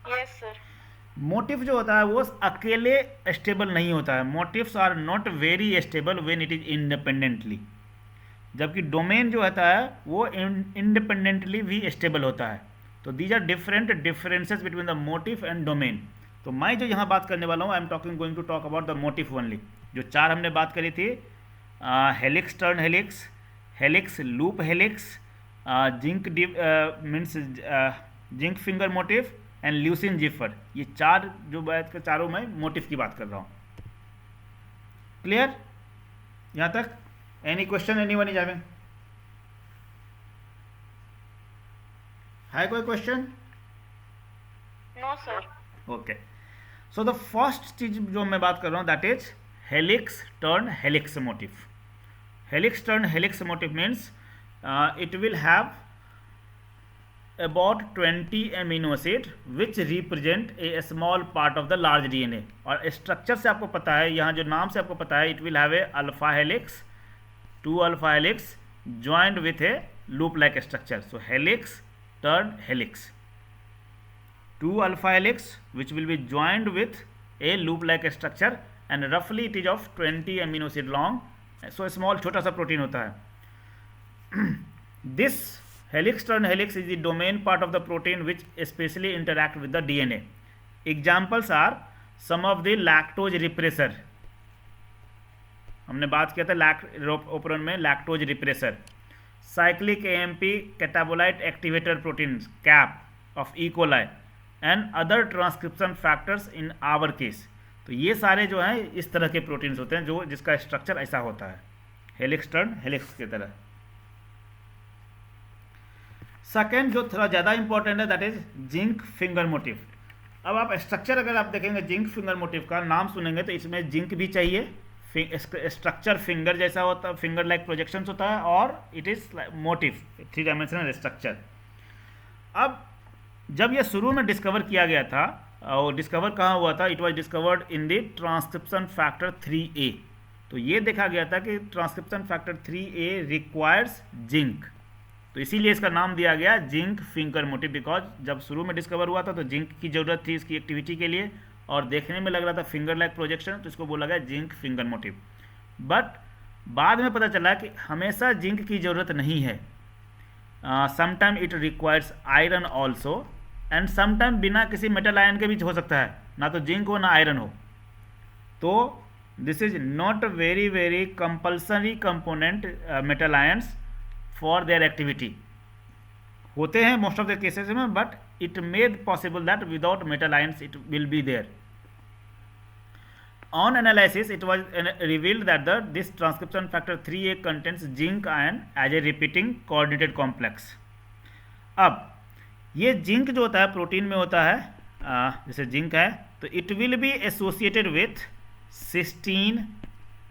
Yes, sir.
Motif जो होता है वो अकेले स्टेबल नहीं होता है. Motifs are not very stable when it is independently, जबकि डोमेन जो होता है वो इंडिपेंडेंटली भी स्टेबल होता है. तो these are different differences between the motif and domain. तो मैं जो यहाँ बात करने वाला हूँ, I am going to talk about the motif only. जो चार हमने बात करी थी, helix turn helix, helix loop helix, zinc means zinc finger motif and leucine zipper. ये चार जो बात कर, चारों में मोटिव की बात कर रहा हूँ. क्लियर यहाँ तक? Any question, anyone is having? है कोई question?
No, sir.
Okay. So the first चीज जो मैं बात कर रहा हूँ that is helix turn helix motive. Helix turn helix motive means it will have about 20 amino acid which represent a small part of the large DNA. और structure से आपको पता है, यहाँ जो नाम से आपको पता है, it will have a alpha helix, 2 alpha helix joined with a loop like structure. So helix turn helix, 2 alpha helix which will be joined with a loop like structure and roughly it is of 20 amino acid long. So small, छोटा सा protein होता है. This helix turn helix is the domain part of the protein which especially interact with the DNA. Examples are some of the lactose repressor. हमने बात किया था operon में lactose repressor, cyclic AMP catabolite activator proteins CAP of E coli and other transcription factors in our case. तो ये सारे जो हैं इस तरह के प्रोटीन्स होते हैं जो जिसका स्ट्रक्चर ऐसा होता है, हेलिक्स टर्न हेलिक्स की तरह. सेकेंड जो थोड़ा ज़्यादा इंपॉर्टेंट है that is zinc finger motive. अब आप स्ट्रक्चर अगर आप देखेंगे जिंक फिंगर मोटिव का नाम सुनेंगे तो इसमें जिंक भी चाहिए, स्ट्रक्चर फिंगर जैसा होता है, फिंगर लाइक प्रोजेक्शंस होता है, और it is motive 3 dimensional structure. अब जब ये शुरू में डिस्कवर किया गया था, और डिस्कवर कहाँ हुआ था, it was discovered in the transcription factor 3A. तो ये देखा गया था कि transcription factor 3A requires zinc, तो इसीलिए इसका नाम दिया गया जिंक फिंगर मोटिव. बिकॉज जब शुरू में डिस्कवर हुआ था तो जिंक की ज़रूरत थी इसकी एक्टिविटी के लिए, और देखने में लग रहा था फिंगर लाइक प्रोजेक्शन, तो इसको बोला गया जिंक फिंगर मोटिव. बट बाद में पता चला कि हमेशा जिंक की ज़रूरत नहीं है. Sometime it requires iron also, and sometime बिना किसी मेटल आयन के भी हो सकता है, ना तो जिंक हो ना आयरन हो. तो this is not very very compulsory component metal ions for their activity. होते हैं मोस्ट ऑफ द केसेस में, but it made possible that without metal ions it will be there. On analysis, it was revealed that this transcription factor 3A contains zinc ion as a repeating coordinated complex. अब ये zinc जो होता है protein में होता है, जैसे zinc है तो it will be associated with cysteine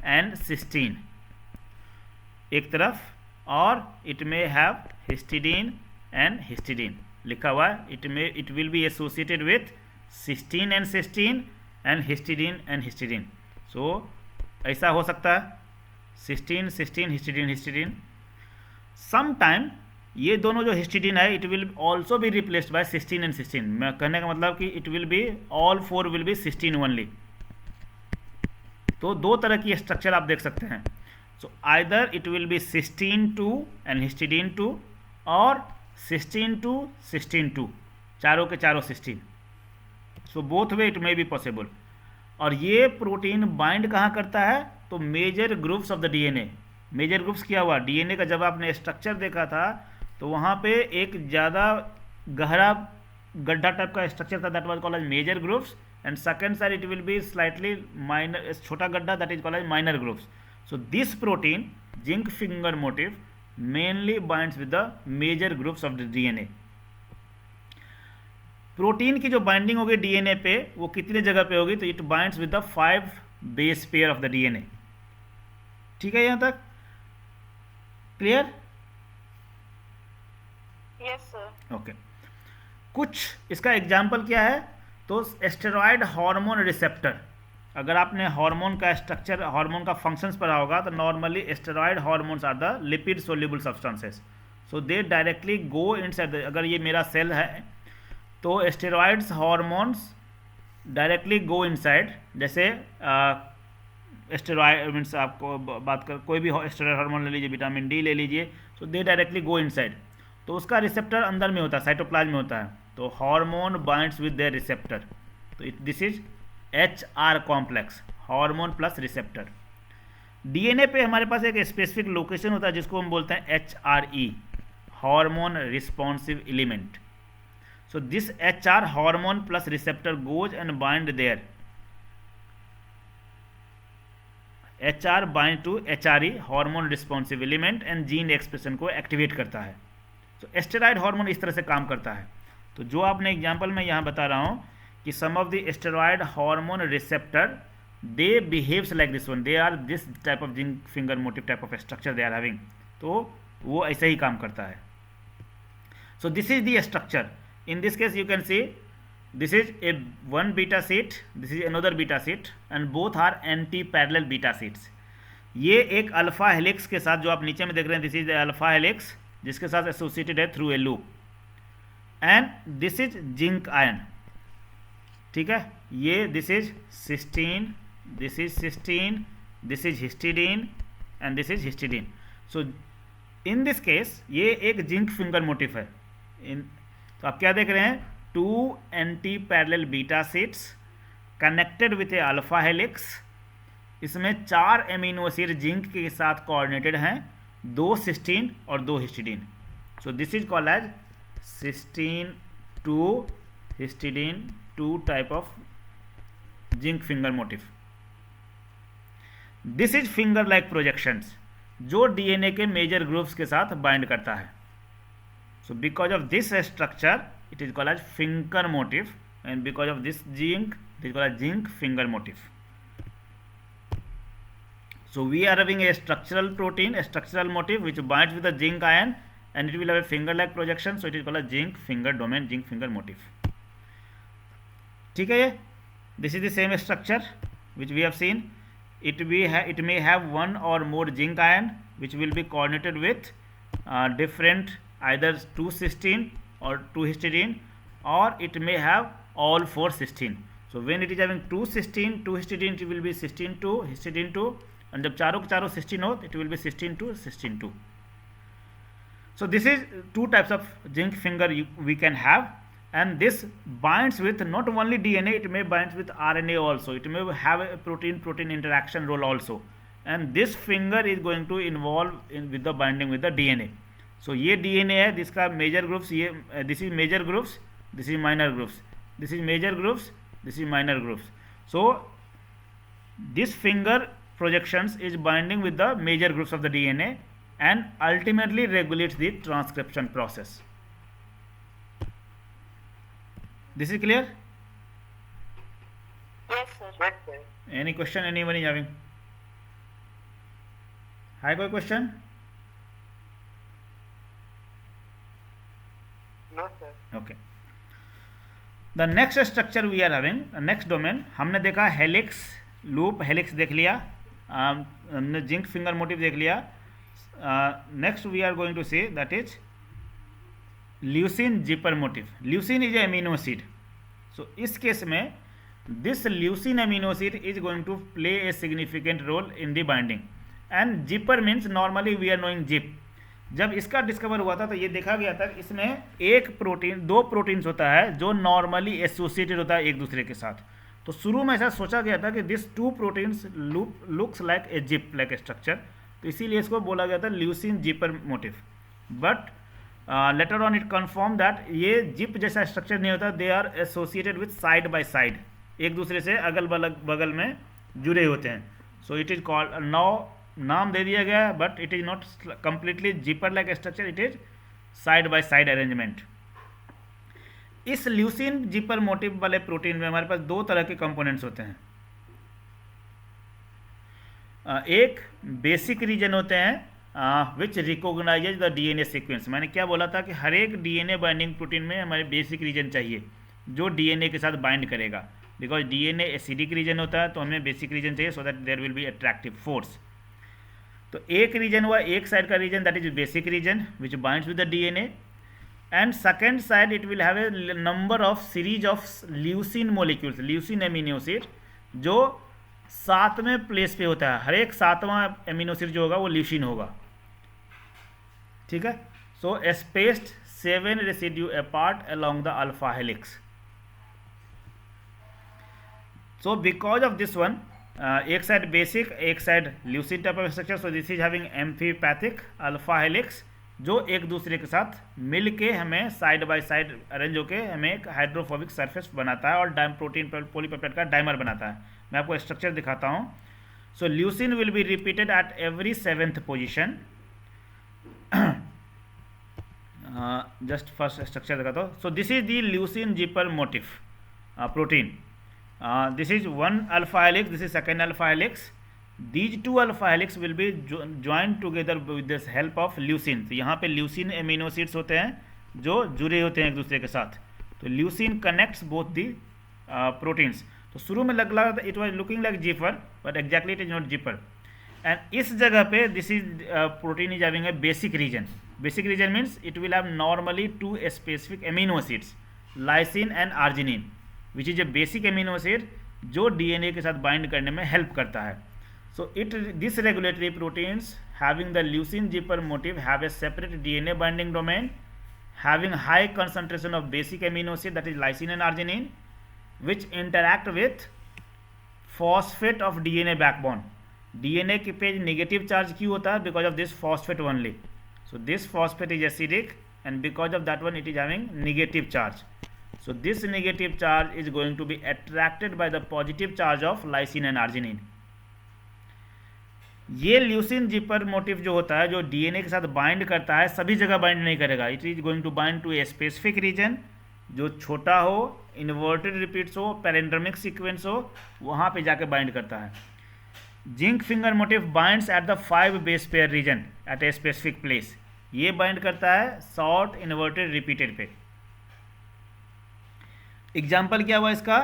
and cysteine एक तरफ, और it may have histidine and histidine लिखा हुआ है. It will be associated with cysteine and cysteine and histidine and histidine. So ऐसा हो सकता है, cysteine cysteine histidine histidine. Some time ये दोनों जो हिस्टिडीन है, it will also be replaced by cysteine and cysteine. मैं कहने का मतलब कि it will be all four will be cysteine only. तो दो तरह की स्ट्रक्चर आप देख सकते हैं. So either it will be cysteine 2 and histidine 2 और सिस्टीन 2 सिस्टीन 2, चारों के चारों cysteine. So both way it may be possible. और ये प्रोटीन बाइंड कहाँ करता है? तो major groups of the DNA. Major groups क्या हुआ? डीएनए का जब आपने स्ट्रक्चर देखा था तो वहाँ पे एक ज़्यादा गहरा गड्ढा टाइप का स्ट्रक्चर था, that was called as major groups, and second side it will be slightly minor, छोटा गड्ढा, that is called as minor groups. So this protein zinc finger motif mainly binds with the major groups of the DNA. Protein की जो binding होगी DNA पे वो कितनी जगह पे होगी? तो it binds with the 5 base pair of the DNA. ठीक है, यहां तक क्लियर?
Yes, sir.
ओके. कुछ इसका एग्जाम्पल क्या है? तो स्टेरॉयड हार्मोन रिसेप्टर. अगर आपने हार्मोन का स्ट्रक्चर, हार्मोन का फंक्शंस पढ़ा होगा तो normally steroid hormones are the lipid soluble substances. So they directly go inside. अगर ये मेरा सेल है तो steroids hormones directly go inside. जैसे स्टेरॉयड मीन्स आपको बात कर, कोई भी स्टेरॉयड हार्मोन ले लीजिए, विटामिन डी ले लीजिए, सो दे डायरेक्टली गो इनसाइड. तो उसका रिसेप्टर अंदर में होता है, साइटोप्लाज्म में होता है. तो hormone binds with their receptor. तो this is HR complex, hormone plus receptor. DNA पे हमारे पास एक स्पेसिफिक लोकेशन होता है जिसको हम बोलते हैं HRE, hormone responsive element. So this HR hormone plus receptor goes and bind there. HR bind to HRE hormone responsive element and gene expression को एक्टिवेट करता है. तो स्टेरॉयड हार्मोन इस तरह से काम करता है. तो जो आपने एग्जांपल में यहाँ बता रहा हूँ कि some of the steroid hormone receptor they behaves like this one, they are this type of zinc finger motif type of structure they are having. तो वो ऐसे ही काम करता है. So this is the structure. In this case you can see this is a one beta sheet, this is another beta sheet and both are anti-parallel beta sheets. ये एक alpha helix के साथ, जो आप नीचे में देख रहे हैं, दिस इज अल्फा हेलिक्स जिसके साथ एसोसिएटेड है through a loop, and this is zinc ion. ठीक है, ये this is cysteine, this is cysteine, this is histidine and this is histidine. So in this case ये एक जिंक फिंगर मोटिव है. तो आप क्या देख रहे हैं? 2 anti parallel beta sheets connected with A alpha helix. इसमें 4 एमिनो एसिड जिंक के साथ कोऑर्डिनेटेड हैं, 2 सिस्टीन और 2 histidine. So this is called as cysteine 2 histidine 2 type of zinc finger motif. This is finger like projections जो DNA के major groups के साथ bind करता है. So because of this structure it is called as finger motif, and because of this zinc it is called as zinc finger motif. So we are having a structural protein, a structural motif which binds with the zinc ion and it will have a finger like projection, so it is called as zinc finger domain, zinc finger motif. ठीक है, ये this is the same structure which we have seen. It may have one or more zinc ion which will be coordinated with different either 2 cysteine or 2 histidine, or it may have all 4 cysteine. So when it is having 2 cysteine 2 histidine, it will be cysteine 2 histidine 2, and जब चारों के चारों cysteine हो it will be cysteine 2 cysteine 2. So this is 2 types of zinc finger we can have, and this binds with not only DNA, it may binds with RNA also, it may have a protein interaction role also, and this finger is going to involve with the binding with the DNA. So ये DNA है, जिसका major groups, ये this is major groups, this is minor groups, this is major groups, this is minor groups. So this finger projections is binding with the major groups of the DNA and ultimately regulates the transcription process. This is clear?
Yes, sir.
Yes, sir.
Any question anyone is having? Hi, कोई question?
No, sir.
Okay. The next structure we are having, next domain, हमने देखा helix, loop, helix देख लिया, हमने zinc finger motif देख लिया. Next we are going to see that is leucine zipper motif. Leucine is amino acid. So इस case में this leucine amino acid is going to play a significant role in the binding. And zipper means normally we are knowing zip. जब इसका discover हुआ था तो ये देखा गया था कि इसमें एक प्रोटीन, दो प्रोटीन्स होता है जो नॉर्मली एसोसिएटेड होता है एक दूसरे के साथ. तो शुरू में ऐसा सोचा गया था कि this two proteins looks like a zip like a structure. तो इसीलिए इसको बोला गया था leucine zipper motif. But later on it confirm that ये जिप जैसा स्ट्रक्चर नहीं होता. They are associated with side by side, एक दूसरे से अगल बगल में जुड़े होते हैं. So it is called, now नाम दे दिया गया, but it is not completely zipper like structure, it is side by side arrangement. इस ल्यूसिन जिपर मोटिव वाले प्रोटीन में हमारे पास दो तरह के कंपोनेंट्स होते हैं. एक बेसिक रीजन होते हैं विच रिकॉग्नाइजेज द डीएनए सीक्वेंस. मैंने क्या बोला था कि हर एक डीएनए बाइंडिंग प्रोटीन में हमारे बेसिक रीजन चाहिए जो डीएनए के साथ बाइंड करेगा. बिकॉज डीएनए एसिडिक रीजन होता है तो हमें बेसिक रीजन चाहिए so that there will be attractive force. तो एक रीजन हुआ, एक साइड का region, that is basic region which binds with the DNA. And second side it will have a number of series of leucine molecules, leucine amino acid, जो सातवें place पे होता है. हर एक सातवां एमिनो एसिड जो होगा वो ल्यूसिन होगा. ठीक है. So spaced 7 residue apart along the alpha helix. So because of this one, एक साइड बेसिक, एक side leucine type of structure. So this is having amphipathic alpha helix जो एक दूसरे के साथ मिल के हमें साइड बाय साइड अरेंज होके हमें एक हाइड्रोफोबिक सरफेस बनाता है और प्रोटीन पॉलीपेप्टाइड का डाइमर बनाता है. मैं आपको स्ट्रक्चर दिखाता हूँ. So leucine will be repeated at every 7th position. Just first structure दिखाता हूँ. So this is the leucine zipper motif protein. This is one alpha helix, this is second alpha helix. These two alpha helix will be joined together with the help of leucine. तो यहाँ पे leucine amino acids होते हैं जो जुड़े होते हैं एक दूसरे के साथ. तो leucine connects both the proteins. तो शुरू में लग रहा था it was looking like zipper, but exactly it is not zipper. And इस जगह पे this is protein is having a basic region. Basic region means it will have normally two specific amino acids, lysine and arginine, which is a basic amino acid जो DNA के साथ bind करने में help करता है. So this regulatory proteins having the leucine zipper motive have a separate DNA binding domain having high concentration of basic amino acid that is lysine and arginine which interact with phosphate of DNA backbone. DNA के page negative charge क्यों होता है? Because of this phosphate only. So this phosphate is acidic and because of that one it is having negative charge. So this negative charge is going to be attracted by the positive charge of lysine and arginine. ये leucine zipper motive जो होता है जो DNA के साथ bind करता है सभी जगह बाइंड नहीं करेगा. It is going to bind to a specific region जो छोटा हो, इन्वर्टेड रिपीट्स हो, पैरेंड्रमिक सीक्वेंस हो, वहाँ पे जाके बाइंड करता है. Zinc finger motif binds at the 5 base pair region at a specific place. ये बाइंड करता है शॉर्ट इन्वर्टेड रिपीटेड पे. एग्जाम्पल क्या हुआ इसका?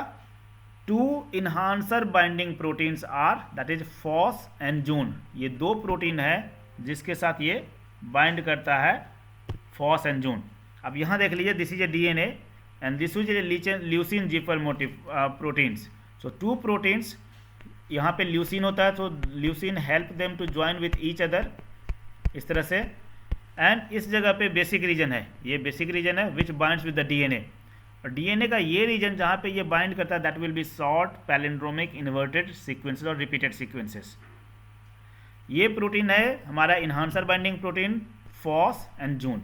2 enhancer binding proteins are that is Fos and Jun. ये दो प्रोटीन है जिसके साथ ये बाइंड करता है फॉस एंड जून. अब यहाँ देख लीजिए this is a DNA and this is a leucine zipper motif proteins. So 2 proteins, यहाँ पे ल्यूसिन होता है तो leucine help them to join with each other इस तरह से. एंड इस जगह पे बेसिक रीजन है, ये बेसिक रीजन है which binds with the DNA. और डीएनए का ये रीजन जहाँ पे ये बाइंड करता है that will be short palindromic inverted sequences और रिपीटेड सीक्वेंसेस. ये प्रोटीन है हमारा enhancer binding protein Fos and Jun.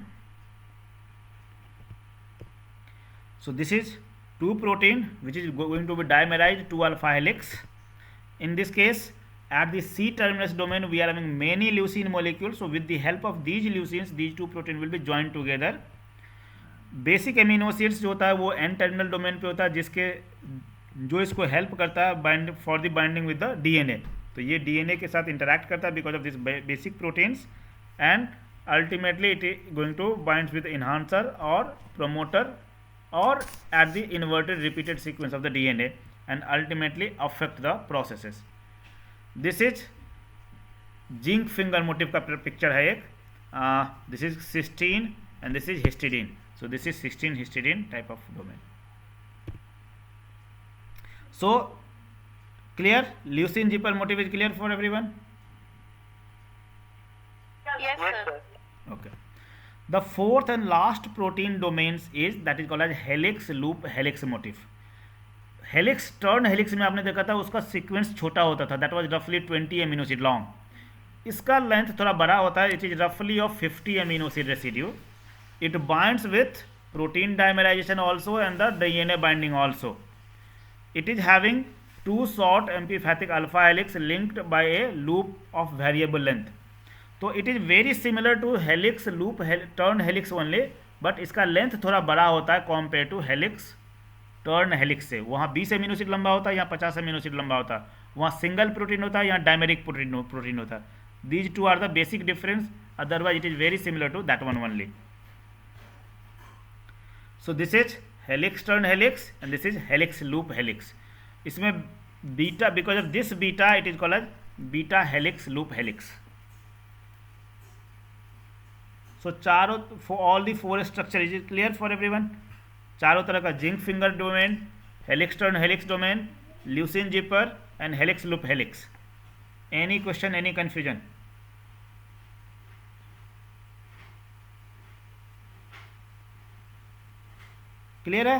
So this is 2 protein which is going to be dimerized 2 alpha helix. In this case at the C terminus domain we are having many leucine molecules. So with the help of these leucines these 2 protein will be joined together. Basic amino acids जो होता है वो N terminal domain पे होता है जिसके जो इसको हेल्प करता है bind for the binding with the DNA. तो ये डीएनए के साथ इंटरैक्ट करता है because of this basic proteins, and ultimately it is going to bind with enhancer और प्रमोटर और at the inverted repeated sequence of the DNA and ultimately affect the processes. This is zinc finger motif का picture है एक, this is cysteine and this is histidine. So this is cysteine histidine type of domain. So clear, leucine zipper motif is clear for everyone?
Yes,
Yes,
sir.
sir.
Okay. The fourth and last protein domains is that is called as helix loop helix motif. Helix turn helix में आपने देखा था उसका sequence छोटा होता था, that was रफली 20 amino acid long. इसका लेंथ थोड़ा बड़ा होता है, इट इज रफली of 50 amino acid residue. It binds with protein dimerisation also and the DNA binding also. It is having two short amphipathic alpha helix linked by a loop of variable length. तो it is very similar to helix loop turn helix only, but इसका length थोड़ा बड़ा होता है compare to helix turn helix से। वहाँ 20 amino acid लंबा होता है, यहाँ 50 अमीनो एसिड लंबा होता है। वहाँ सिंगल प्रोटीन होता है, यहाँ डायमेरिक प्रोटीन होता है। These two are the basic difference, otherwise it is very similar to that one only. So this is helix turn helix and this is helix loop helix. इसमें beta, because of this beta it is called as beta helix loop helix. So चारों all the four structure is clear for everyone? चारों तरह का zinc finger domain, helix turn helix domain, leucine zipper and helix loop helix. Any question, any confusion? Clear है?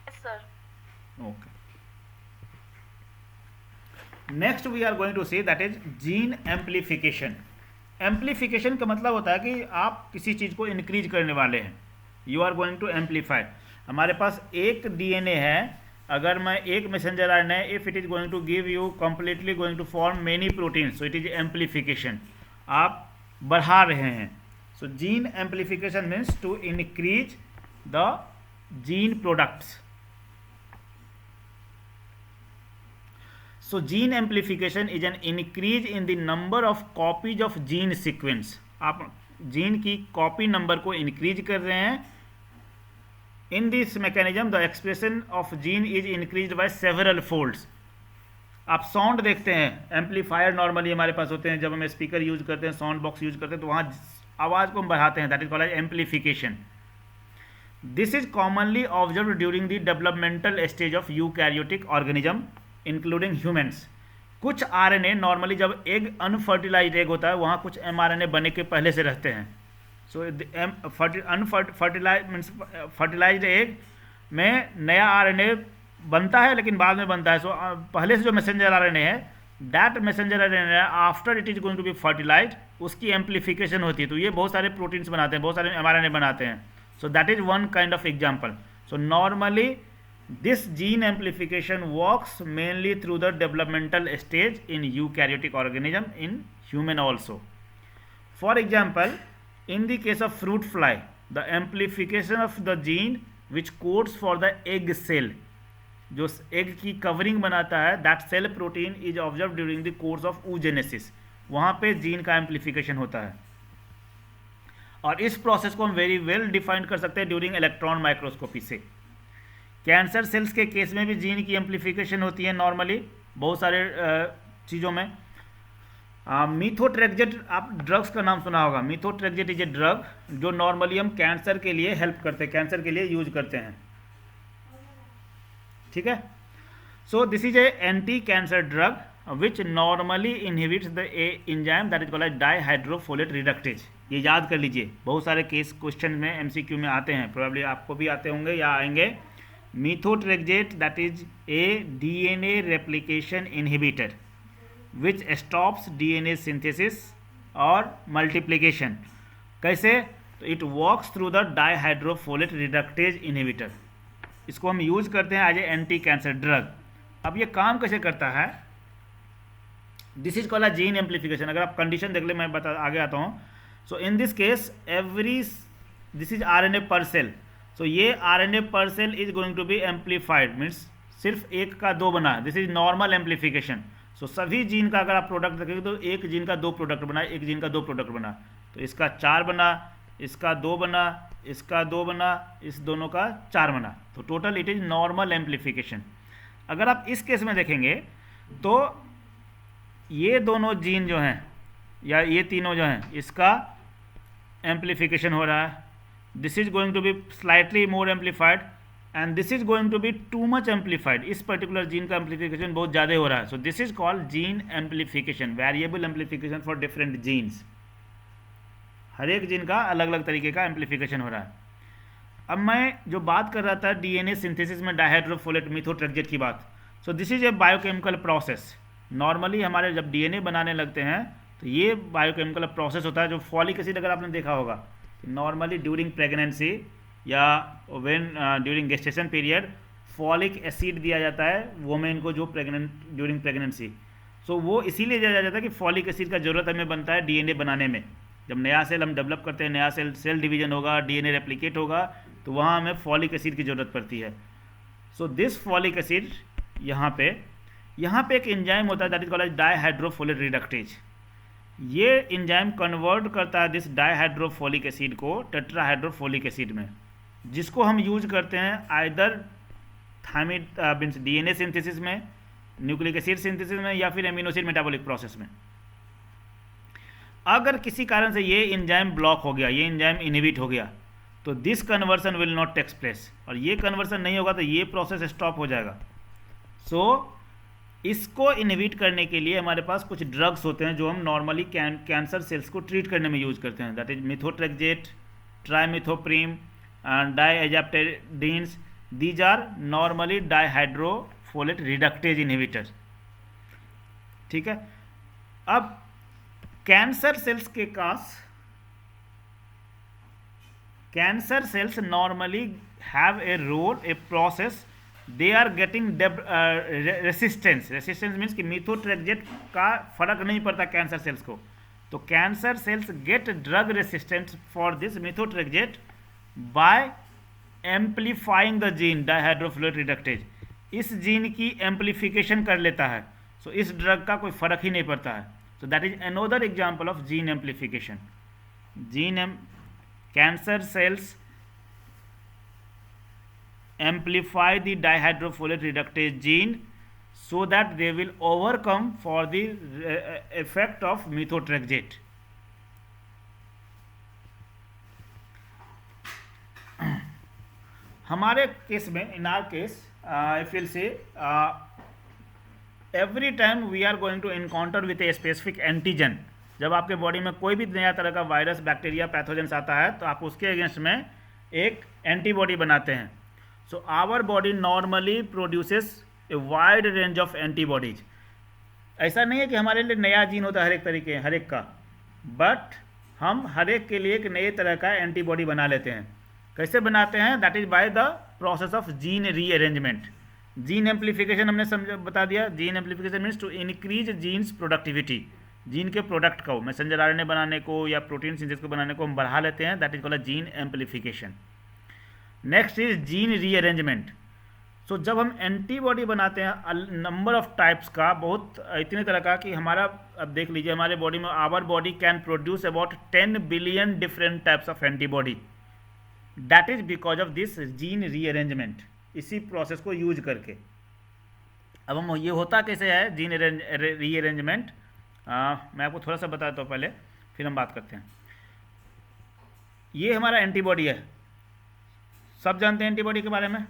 Yes, sir.
Okay. Next we are going to see that is gene amplification. Amplification का मतलब होता है कि आप किसी चीज़ को increase करने वाले हैं, you are going to amplify. हमारे पास एक डीएनए है, अगर मैं एक messenger RNA, if it is going to give you completely going to form many protein, so it is amplification, आप बढ़ा रहे हैं। So gene amplification means to increase the gene products. So gene amplification is an increase in the number of copies of gene sequence. आप gene की copy number को increase कर रहे हैं। In this mechanism the expression of gene is increase by several folds. आप sound देखते हैं, amplifier normally हमारे पास होते हैं, जब हम स्पीकर यूज करते हैं, साउंड बॉक्स यूज करते हैं, तो वहाँ आवाज़ को हम बढ़ाते हैं, that is called as amplification. This is commonly observe during the developmental stage of eukaryotic organism including humans. कुछ आरएनए नॉर्मली जब एग अनफर्टिलाइज्ड एग होता है, वहाँ कुछ एमआरएनए बने के पहले से रहते हैं। सो फर्टिलाइज्ड एग में नया आरएनए बनता है, लेकिन बाद में बनता है। सो पहले से जो मैसेंजर आरएनए है, that messenger RNA after it is going to be fertilized, उसकी एम्प्लीफिकेशन होती है। तो ये बहुत सारे प्रोटीन्स बनाते हैं, बहुत सारे एमआरएनए बनाते हैं। So that is one kind of example. So normally this gene amplification works mainly through the developmental stage in eukaryotic organism, in human also. For example, in the case of fruit fly, the amplification of the gene which codes for the egg cell, जो egg की covering बनाता है, that cell protein is observed during the course of oogenesis. वहाँ पे gene का amplification होता है, और इस प्रोसेस को हम वेरी वेल डिफाइन कर सकते हैं ड्यूरिंग इलेक्ट्रॉन माइक्रोस्कोपी से। कैंसर सेल्स के केस में भी जीन की एम्प्लीफिकेशन होती है नॉर्मली बहुत सारे चीज़ों में। मीथोट्रेक्जेट, आप ड्रग्स का नाम सुना होगा। मीथोट्रेक्जेट इज ए ड्रग जो नॉर्मली हम कैंसर के लिए हेल्प करते हैं, कैंसर के लिए यूज करते हैं, ठीक है। So this is a anti cancer drug which normally inhibits the enzyme that is called dihydrofolate reductase. ये याद कर लीजिए, बहुत सारे केस क्वेश्चन में एमसीक्यू में आते हैं, प्रोबेबली आपको भी आते होंगे या आएंगे। Methotrexate, that is a DNA replication inhibitor which stops DNA synthesis or multiplication. कैसे? तो it works through the dihydrofolate reductase inhibitor. इसको हम यूज करते हैं as a anti cancer drug. अब ये काम कैसे करता है? This is called gene amplification. अगर आप कंडीशन देख ले, मैं आगे आता हूँ। So in this case this is RNA per cell. So ये RNA per cell is going to be amplified, means सिर्फ एक का दो बना, this is normal amplification. So सभी जीन का अगर आप प्रोडक्ट देखेंगे तो एक जीन का दो प्रोडक्ट बना, एक जीन का दो प्रोडक्ट बना, तो इसका 4 बना, इसका 2 बना, इसका 2 बना, इस दोनों का 4 बना, तो total it is normal amplification. अगर आप इस केस में देखेंगे तो ये दोनों जीन जो हैं या ये तीनों जो हैं इसका एम्पलीफिकेशन हो रहा है, this is going to be slightly more amplified and this is going to be too much amplified, इस पर्टिकुलर जीन का एम्पलीफिकेशन बहुत ज़्यादा हो रहा है। So this is called gene amplification, variable amplification for different genes, हर एक gene का अलग अलग तरीके का एम्पलीफिकेशन हो रहा है। अब मैं जो बात कर रहा था डीएनए सिंथेसिस में डायहाइड्रोफोलेट मिथोट्रेक्जेट की बात, सो this is A biochemical process. Normally हमारे जब डीएनए बनाने लगते हैं तो ये बायोकेमिकल प्रोसेस होता है। जो फॉलिक एसिड अगर आपने देखा होगा नॉर्मली ड्यूरिंग प्रेगनेंसी या when during gestation period folic acid दिया जाता है वोमेन को जो ड्यूरिंग प्रेगनेंसी। सो वो इसीलिए दिया जाता है कि फॉलिक एसिड का ज़रूरत हमें बनता है डीएनए बनाने में। जब नया सेल हम डेवलप करते हैं, नया सेल डिवीजन होगा, डीएनए रेप्लिकेट होगा, तो वहाँ हमें फॉलिक एसिड की ज़रूरत पड़ती है। सो दिस फॉलिक एसिड यहाँ पे एक एंजाइम होता है that is called dihydrofolate reductase. ये एंजाइम कन्वर्ट करता है दिस डायहाइड्रोफोलिक एसिड को टेट्राहाइड्रोफोलिक एसिड में, जिसको हम यूज करते हैं आइदर थायमिड मीन्स डीएनए सिंथेसिस में, न्यूक्लिक एसिड सिंथेसिस में या फिर एमिनो एसिड मेटाबॉलिक प्रोसेस में। अगर किसी कारण से ये एंजाइम ब्लॉक हो गया, ये एंजाइम इनहिबिट हो गया, तो this conversion will not takes place, और ये कन्वर्सन नहीं होगा तो ये प्रोसेस स्टॉप हो जाएगा। सो इसको इनहिबिट करने के लिए हमारे पास कुछ ड्रग्स होते हैं जो हम नॉर्मली कैंसर सेल्स को ट्रीट करने में यूज करते हैं, that is methotrexate, trimethoprim, diazapteridines, these are normally dihydrofolate reductase inhibitor. ठीक है, अब कैंसर सेल्स के पास cancer cells normally have a role, a process, they are getting resistance means कि मिथोट्रेक्जेट का फर्क नहीं पड़ता कैंसर सेल्स को, तो cancer cells get drug resistance for this methotrexate by amplifying the gene dihydrofolate reductase. इस जीन की amplification कर लेता है, सो इस ड्रग का कोई फर्क ही नहीं पड़ता है। So that is another example of gene amplification. Cancer cells amplify the dihydrofolate reductase gene so that they will overcome for the effect of methotrexate. हमारे केस में, in our case, I feel say every time we are going to encounter with a specific antigen. जब आपके body में कोई भी नया तरह का वायरस, बैक्टीरिया, पैथोजेंस आता है तो आप उसके अगेंस्ट में एक एंटीबॉडी बनाते हैं। So our body normally produces a wide range of antibodies. ऐसा नहीं है कि हमारे लिए नया जीन होता है हर एक तरीके, हर एक का, बट हम हर एक के लिए एक नए तरह का एंटीबॉडी बना लेते हैं। कैसे बनाते हैं? That is by the process of gene rearrangement. Gene amplification हमने बता दिया। Gene amplification means to increase genes productivity, gene के प्रोडक्ट को, मैसेंजर आरएनए बनाने को या प्रोटीन सिंथेसिस को बनाने को हम बढ़ा लेते हैं, that is called gene amplification. Next is gene rearrangement. So जब हम एंटीबॉडी बनाते हैं नंबर ऑफ टाइप्स का, बहुत इतने तरह का कि हमारा, अब देख लीजिए हमारे बॉडी में, our body can produce about 10 billion different types of antibody. That is because of this gene rearrangement, इसी प्रोसेस को यूज करके। अब हम, ये होता कैसे है जीन रीअरेंजमेंट, मैं आपको थोड़ा सा बताता हूँ पहले, फिर हम बात करते हैं। ये हमारा एंटीबॉडी है, सब जानते हैं एंटीबॉडी के बारे में?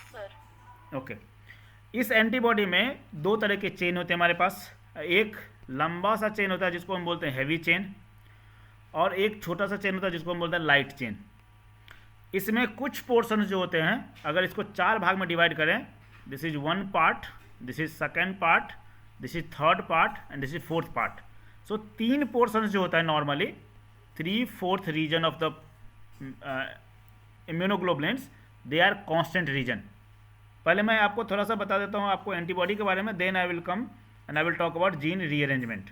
Sir
okay. इस एंटीबॉडी में दो तरह के चेन होते हैं हमारे पास। एक लंबा सा चेन होता है जिसको हम बोलते हैं हैवी चेन, और एक छोटा सा चेन होता है जिसको हम बोलते हैं लाइट चेन। इसमें कुछ पोर्शन जो होते हैं, अगर इसको 4 भाग में डिवाइड करें, this is 1 part, this is 2nd part, this is 3rd part and this is 4th part. So 3 portion जो होता है normally, 3/4 region of the immunoglobulins, they are constant region. पहले मैं आपको थोड़ा सा बता देता हूँ आपको एंटीबॉडी के बारे में, then I will come and I will talk about gene rearrangement.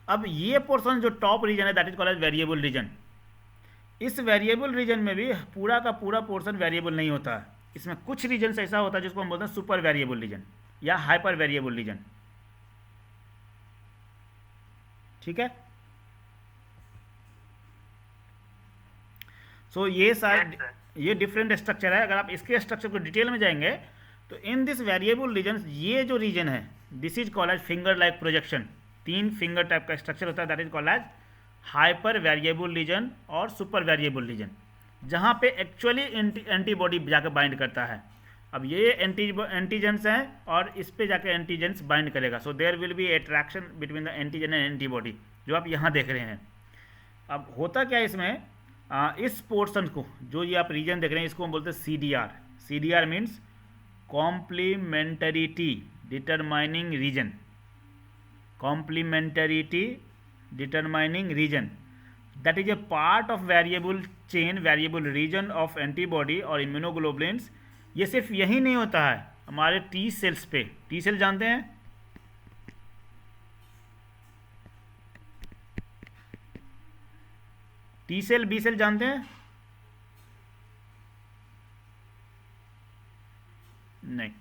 अब ये पोर्शन जो टॉप रीजन है that is called as variable region. इस वेरिएबल रीजन में भी पूरा का पूरा पोर्शन वेरिएबल नहीं होता है, इसमें कुछ रीजन ऐसा होता है जिसको हम बोलते हैं सुपर वेरिएबल रीजन या हाइपर वेरिएबल रीजन। ठीक है, सो ये सारे ये डिफरेंट स्ट्रक्चर है। अगर आप इसके स्ट्रक्चर को डिटेल में जाएंगे तो इन दिस वेरिएबल रीजन, ये जो रीजन है this is called as finger like projection. 3 finger type का स्ट्रक्चर होता है that is called as hyper variable region और सुपर वेरिएबल रीजन, जहाँ पे एक्चुअली एंटीबॉडी जाकर बाइंड करता है। अब ये एंटीजेंस हैं और इस पे जाकर एंटीजेंस बाइंड करेगा, so there will be attraction between the antigen and antibody, जो आप यहाँ देख रहे हैं। अब होता क्या है इसमें, इस पोर्शन को जो ये आप रीजन देख रहे हैं इसको हम बोलते हैं C D R. C D R means complementarity determining region. Complementarity determining region, that is a part of variable chain, variable region of antibody और immunoglobulins। ये सिर्फ यही नहीं होता है हमारे टी सेल्स पे। टी सेल जानते हैं, टी सेल बी सेल जानते हैं? नहीं।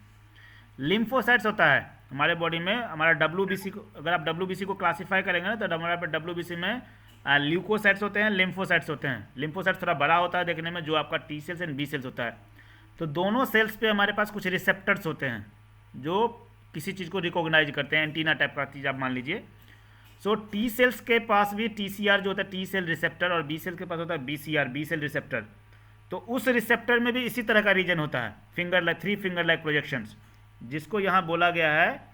लिम्फोसाइट्स होता है हमारे बॉडी में। हमारा डब्ल्यूबीसी को, अगर आप डब्ल्यूबीसी को क्लासीफाई करेंगे ना तो हमारे पे डब्ल्यूबीसी में ल्यूकोसाइट्स होते हैं, लिम्फोसाइट्स होते हैं। लिम्फोसाइट्स थोड़ा बड़ा होता है देखने में, जो आपका T cells and B cells होता है। तो दोनों सेल्स पे हमारे पास कुछ रिसेप्टर्स होते हैं जो किसी चीज़ को रिकॉग्नाइज करते हैं, एंटीना टाइप का चीज़ आप मान लीजिए। सो टी सेल्स के पास भी टी सी आर जो होता है टी सेल रिसेप्टर, और बी सेल के पास होता है B C R B cell receptor. तो उस रिसेप्टर में भी इसी तरह का रीजन होता है, finger like 3 finger like projections, जिसको यहाँ बोला गया है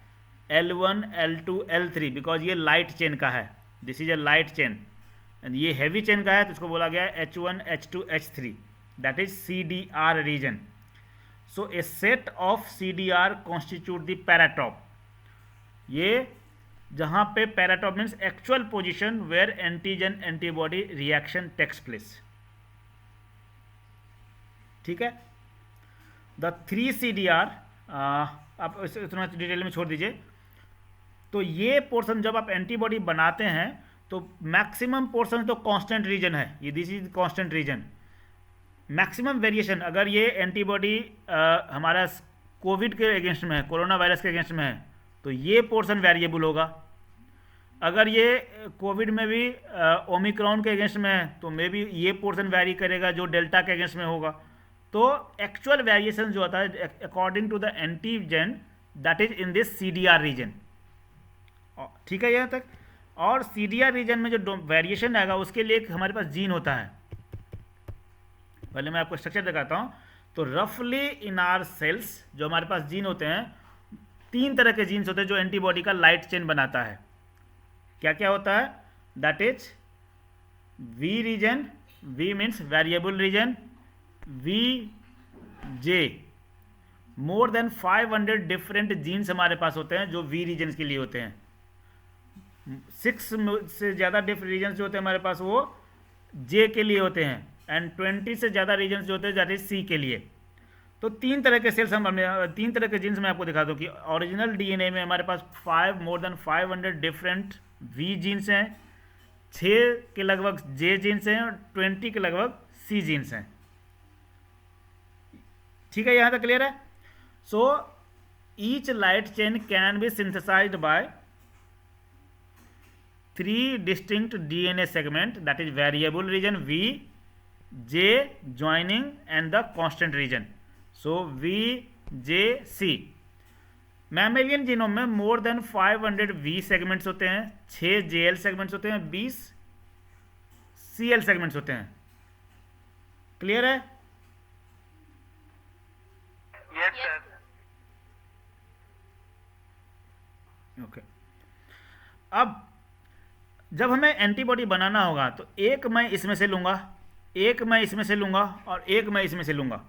L1, L2, L3, बिकॉज ये लाइट चेन का है। This is A light chain and ये हैवी चेन का है, तो इसको बोला गया है H1, H2, H3, that is CDR region. So a set of CDR constitute the paratope. ये जहाँ पे paratope means actual position where antigen antibody reaction takes place. ठीक है, द 3 CDR आप इतना डिटेल में छोड़ दीजिए। तो ये पोर्शन जब आप एंटीबॉडी बनाते हैं तो मैक्सिमम पोर्शन तो कांस्टेंट रीजन है, ये this is constant region. Maximum variation अगर ये एंटीबॉडी हमारा कोविड के अगेंस्ट में है, कोरोना वायरस के अगेंस्ट में है, तो ये पोर्शन वेरिएबल होगा। अगर ये कोविड में भी ओमिक्रॉन के अगेंस्ट में है तो मे बी ये पोर्शन वेरी करेगा जो डेल्टा के अगेंस्ट में होगा। तो एक्चुअल वेरिएशन जो होता है according to the antigen that is in this CDR region. ठीक है यहाँ तक। और CDR रीजन में जो वेरिएशन आएगा उसके लिए हमारे पास जीन होता है। पहले मैं आपको स्ट्रक्चर दिखाता हूँ। तो रफली इन आर सेल्स जो हमारे पास जीन होते हैं, 3 तरह के जीन्स होते हैं जो एंटीबॉडी का लाइट चेन बनाता है। क्या क्या होता है, that is V region, V means variable region, VJ, more than 500 different genes हमारे पास होते हैं जो V रीजन के लिए होते हैं। 6 से ज़्यादा डिफरेंट रीजन्स जो होते हैं हमारे पास वो J के लिए होते हैं, एंड 20 से ज़्यादा रीजन्स जो होते हैं दैट इज C के लिए। तो 3 तरह के सेल्स हम 3 तरह के जीन्स मैं आपको दिखा दूँ कि ओरिजिनल DNA में हमारे पास more than 500 different V genes हैं, 6 के लगभग J जीन्स हैं और 20 के लगभग C जीन्स हैं। ठीक है, यहाँ तक क्लियर है। So each light chain can be synthesized by 3 distinct DNA segment that is variable region V, J joining and the constant region. So V, J, C। Mammalian genome में more than 500 V segments होते हैं, 6 JL segments होते हैं, 20 CL segments होते हैं। Clear है?
Yes, sir.
Okay. अब जब हमें एंटीबॉडी बनाना होगा तो एक मैं इसमें से लूँगा, एक मैं इसमें से लूँगा और एक मैं इसमें से लूँगा।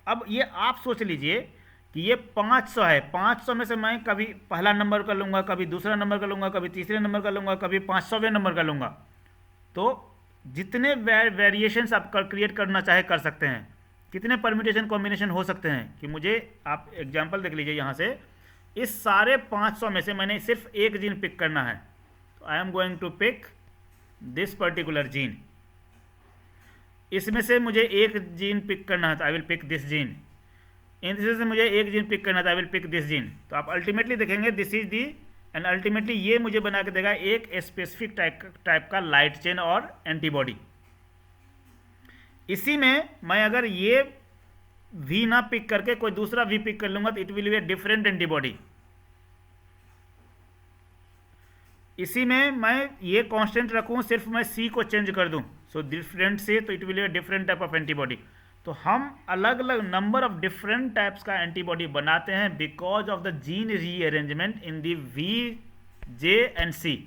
अब ये आप सोच लीजिए कि ये 500 है, 500 में से मैं कभी पहला नंबर का लूँगा, कभी दूसरा नंबर का लूँगा, कभी तीसरे नंबर का लूँगा, कभी 500वें नंबर का लूँगा। तो जितने वेरिएशंस आप क्रिएट करना चाहे कर सकते हैं, कितने परम्यूटेशन कॉम्बिनेशन हो सकते हैं कि मुझे आप एग्जांपल देख लीजिए यहाँ से। इस सारे 500 में से मैंने सिर्फ एक जीन पिक करना है, तो I am going to pick this particular gene. इसमें से मुझे एक जीन पिक करना है, तो I will pick this gene. इनसे से मुझे एक जीन पिक करना था, I will pick this gene. तो आप अल्टीमेटली देखेंगे this is the, and ultimately ये मुझे बना के देगा एक स्पेसिफिक टाइप का लाइट चेन और एंटीबॉडी। इसी में मैं अगर ये वी ना पिक करके कोई दूसरा वी पिक कर लूंगा तो it will be a different antibody. इसी में मैं ये कांस्टेंट रखूं, सिर्फ मैं सी को चेंज कर दूं, सो डिफरेंट से, तो it will be a different type of antibody. तो हम अलग अलग नंबर ऑफ डिफरेंट टाइप्स का एंटीबॉडी बनाते हैं because of the gene rearrangement in the V, J and C.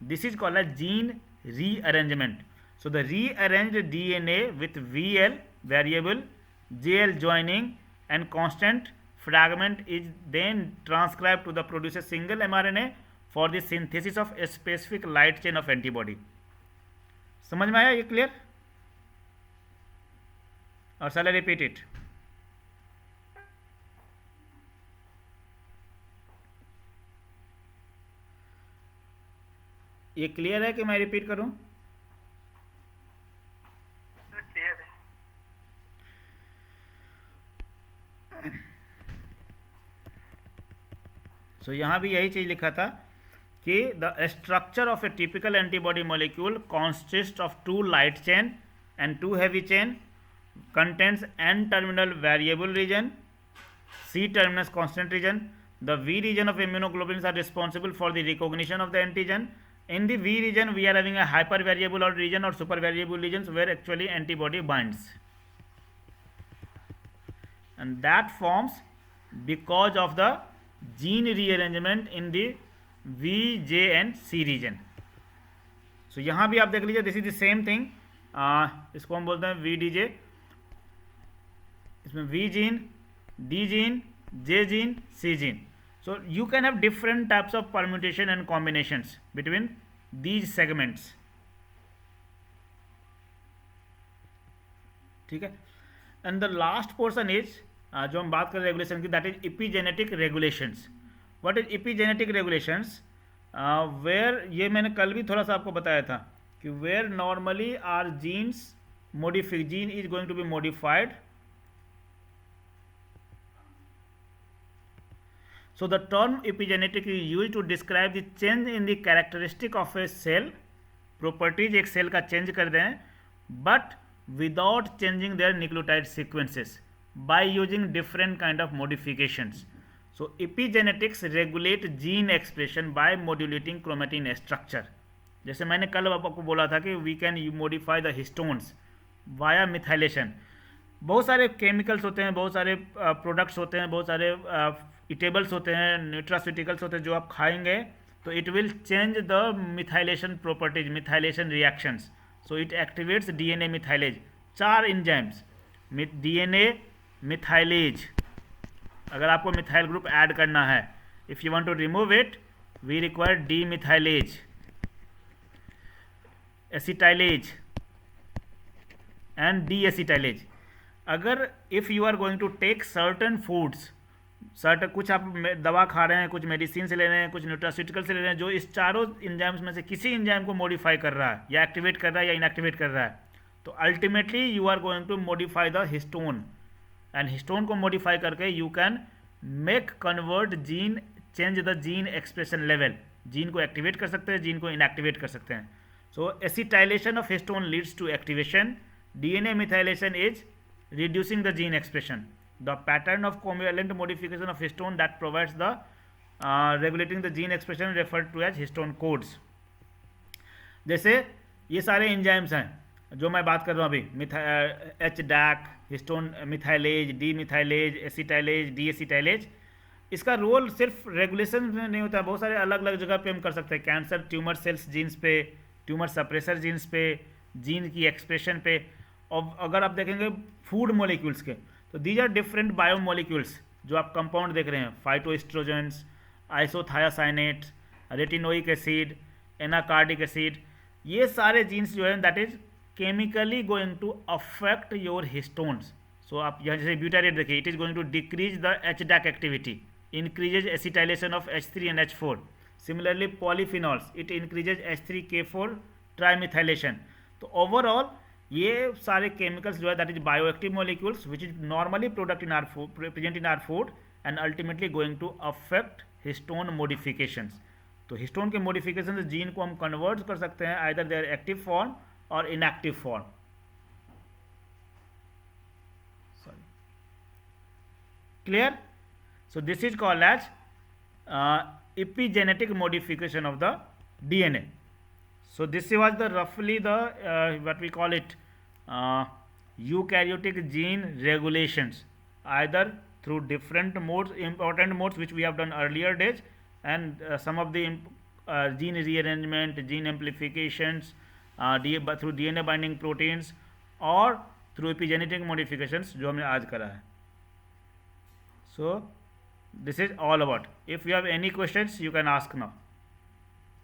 This is called as gene rearrangement. So the rearranged DNA with VL variable, JL joining and constant fragment is then transcribed to the produce a single mRNA for the synthesis of a specific light chain of antibody. समझ में आया ये clear? और shall I repeat it? ये clear है कि मैं repeat करूं? तो यहाँ भी यही चीज़ लिखा था कि the structure of A typical antibody molecule consist of 2 light chain and 2 heavy chain, contents N terminal variable region, C terminus constant region. The V region of immunoglobulins are responsible for the recognition of the antigen. In the V region, we are having a hypervariable or region or supervariable regions where actually antibody binds, and that forms because of the gene rearrangement in the V, J and C region. So यहाँ भी आप देख लीजिए, this is the same thing. इसको हम बोलते हैं V D J. इसमें V gene, D gene, J gene, C gene. So you can have different types of permutation and combinations between these segments. ठीक है। And the last portion is जो हम बात करें रेगुलेशन की, that is epigenetic regulations. What is epigenetic regulations? Where, ये मैंने कल भी थोड़ा सा आपको बताया था कि where normally are genes gene is going to be modified. So the term epigenetic is used to describe the change in the characteristic of a cell, properties एक सेल का चेंज कर दें, but without changing their nucleotide sequences by using different kind of modifications. So epigenetics regulate gene expression by modulating chromatin structure. जैसे मैंने कल आपको बोला था कि we can modify the histones via methylation. बहुत सारे केमिकल्स होते हैं, बहुत सारे प्रोडक्ट्स होते हैं, बहुत सारे इटेबल्स होते हैं, न्यूट्रास्यूटिकल्स होते हैं जो आप खाएंगे तो it will change the methylation properties, methylation reactions. So it activates DNA methylase. 4 enzymes, DNA methylase. अगर आपको मिथाइल ग्रुप ऐड करना है, if you want to remove it we require demethylase, acetylase and deacetylase. अगर if you are going to take certain foods, कुछ आप दवा खा रहे हैं, कुछ मेडिसिन से ले रहे हैं, कुछ न्यूट्रास्यूटिकल से ले रहे हैं, जो इस चारों एंजाइम्स में से किसी एंजाइम को मॉडिफाई कर रहा है या एक्टिवेट कर रहा है या इनएक्टिवेट कर रहा है, तो ultimately you are going to modify the histone, and histone को मॉडिफाई करके you can make convert gene, change the gene expression level. Gene को एक्टिवेट कर सकते हैं, जीन को इनएक्टिवेट कर सकते हैं। So acetylation of histone leads to activation, DNA methylation is reducing the gene expression. The pattern of covalent modification of histone that provides the regulating the gene expression referred to as histone codes. जैसे ये सारे enzymes हैं जो मैं बात कर रहा हूँ अभी, HDAC, histone methylase, demethylase, acetylase, deacetylase, इसका रोल सिर्फ रेगुलेशन में नहीं होता, बहुत सारे अलग अलग जगह पे हम कर सकते हैं। कैंसर ट्यूमर सेल्स जीन्स पे, ट्यूमर सप्रेसर जीन्स पे, जीन की एक्सप्रेशन पे। और अगर आप देखेंगे फूड मॉलिक्यूल्स के, तो दीज आर डिफरेंट बायोमोलिक्यूल्स जो आप कंपाउंड देख रहे हैं, phytoestrogens, isothiocyanates, retinoic acid, anacardic acid, ये सारे जीन्स जो हैं that is chemically going to affect your histones. So आप यहाँ जैसे ब्यूटारेट देखिए, it is going to decrease the H DAC activity, increases acetylation of H3 and H4. Similarly, polyphenols, it increases H3K4 trimethylation. तो overall ये सारे chemicals जो है that is bioactive molecules which is normally product in our food present in our food and ultimately going to affect histone modifications. तो histone के modification से gene को हम कन्वर्ट कर सकते हैं आइदर देयर एक्टिव फॉर्म और inactive form. Sorry, clear? So this is called as epigenetic modification of the DNA. So this was the roughly the what we call it eukaryotic gene regulations, either through different modes, important modes which we have done earlier days, and some of the gene rearrangement, gene amplifications through DNA binding proteins or through epigenetic modifications जो हमने आज करा है. So this is all about. If you have any questions, you can ask now.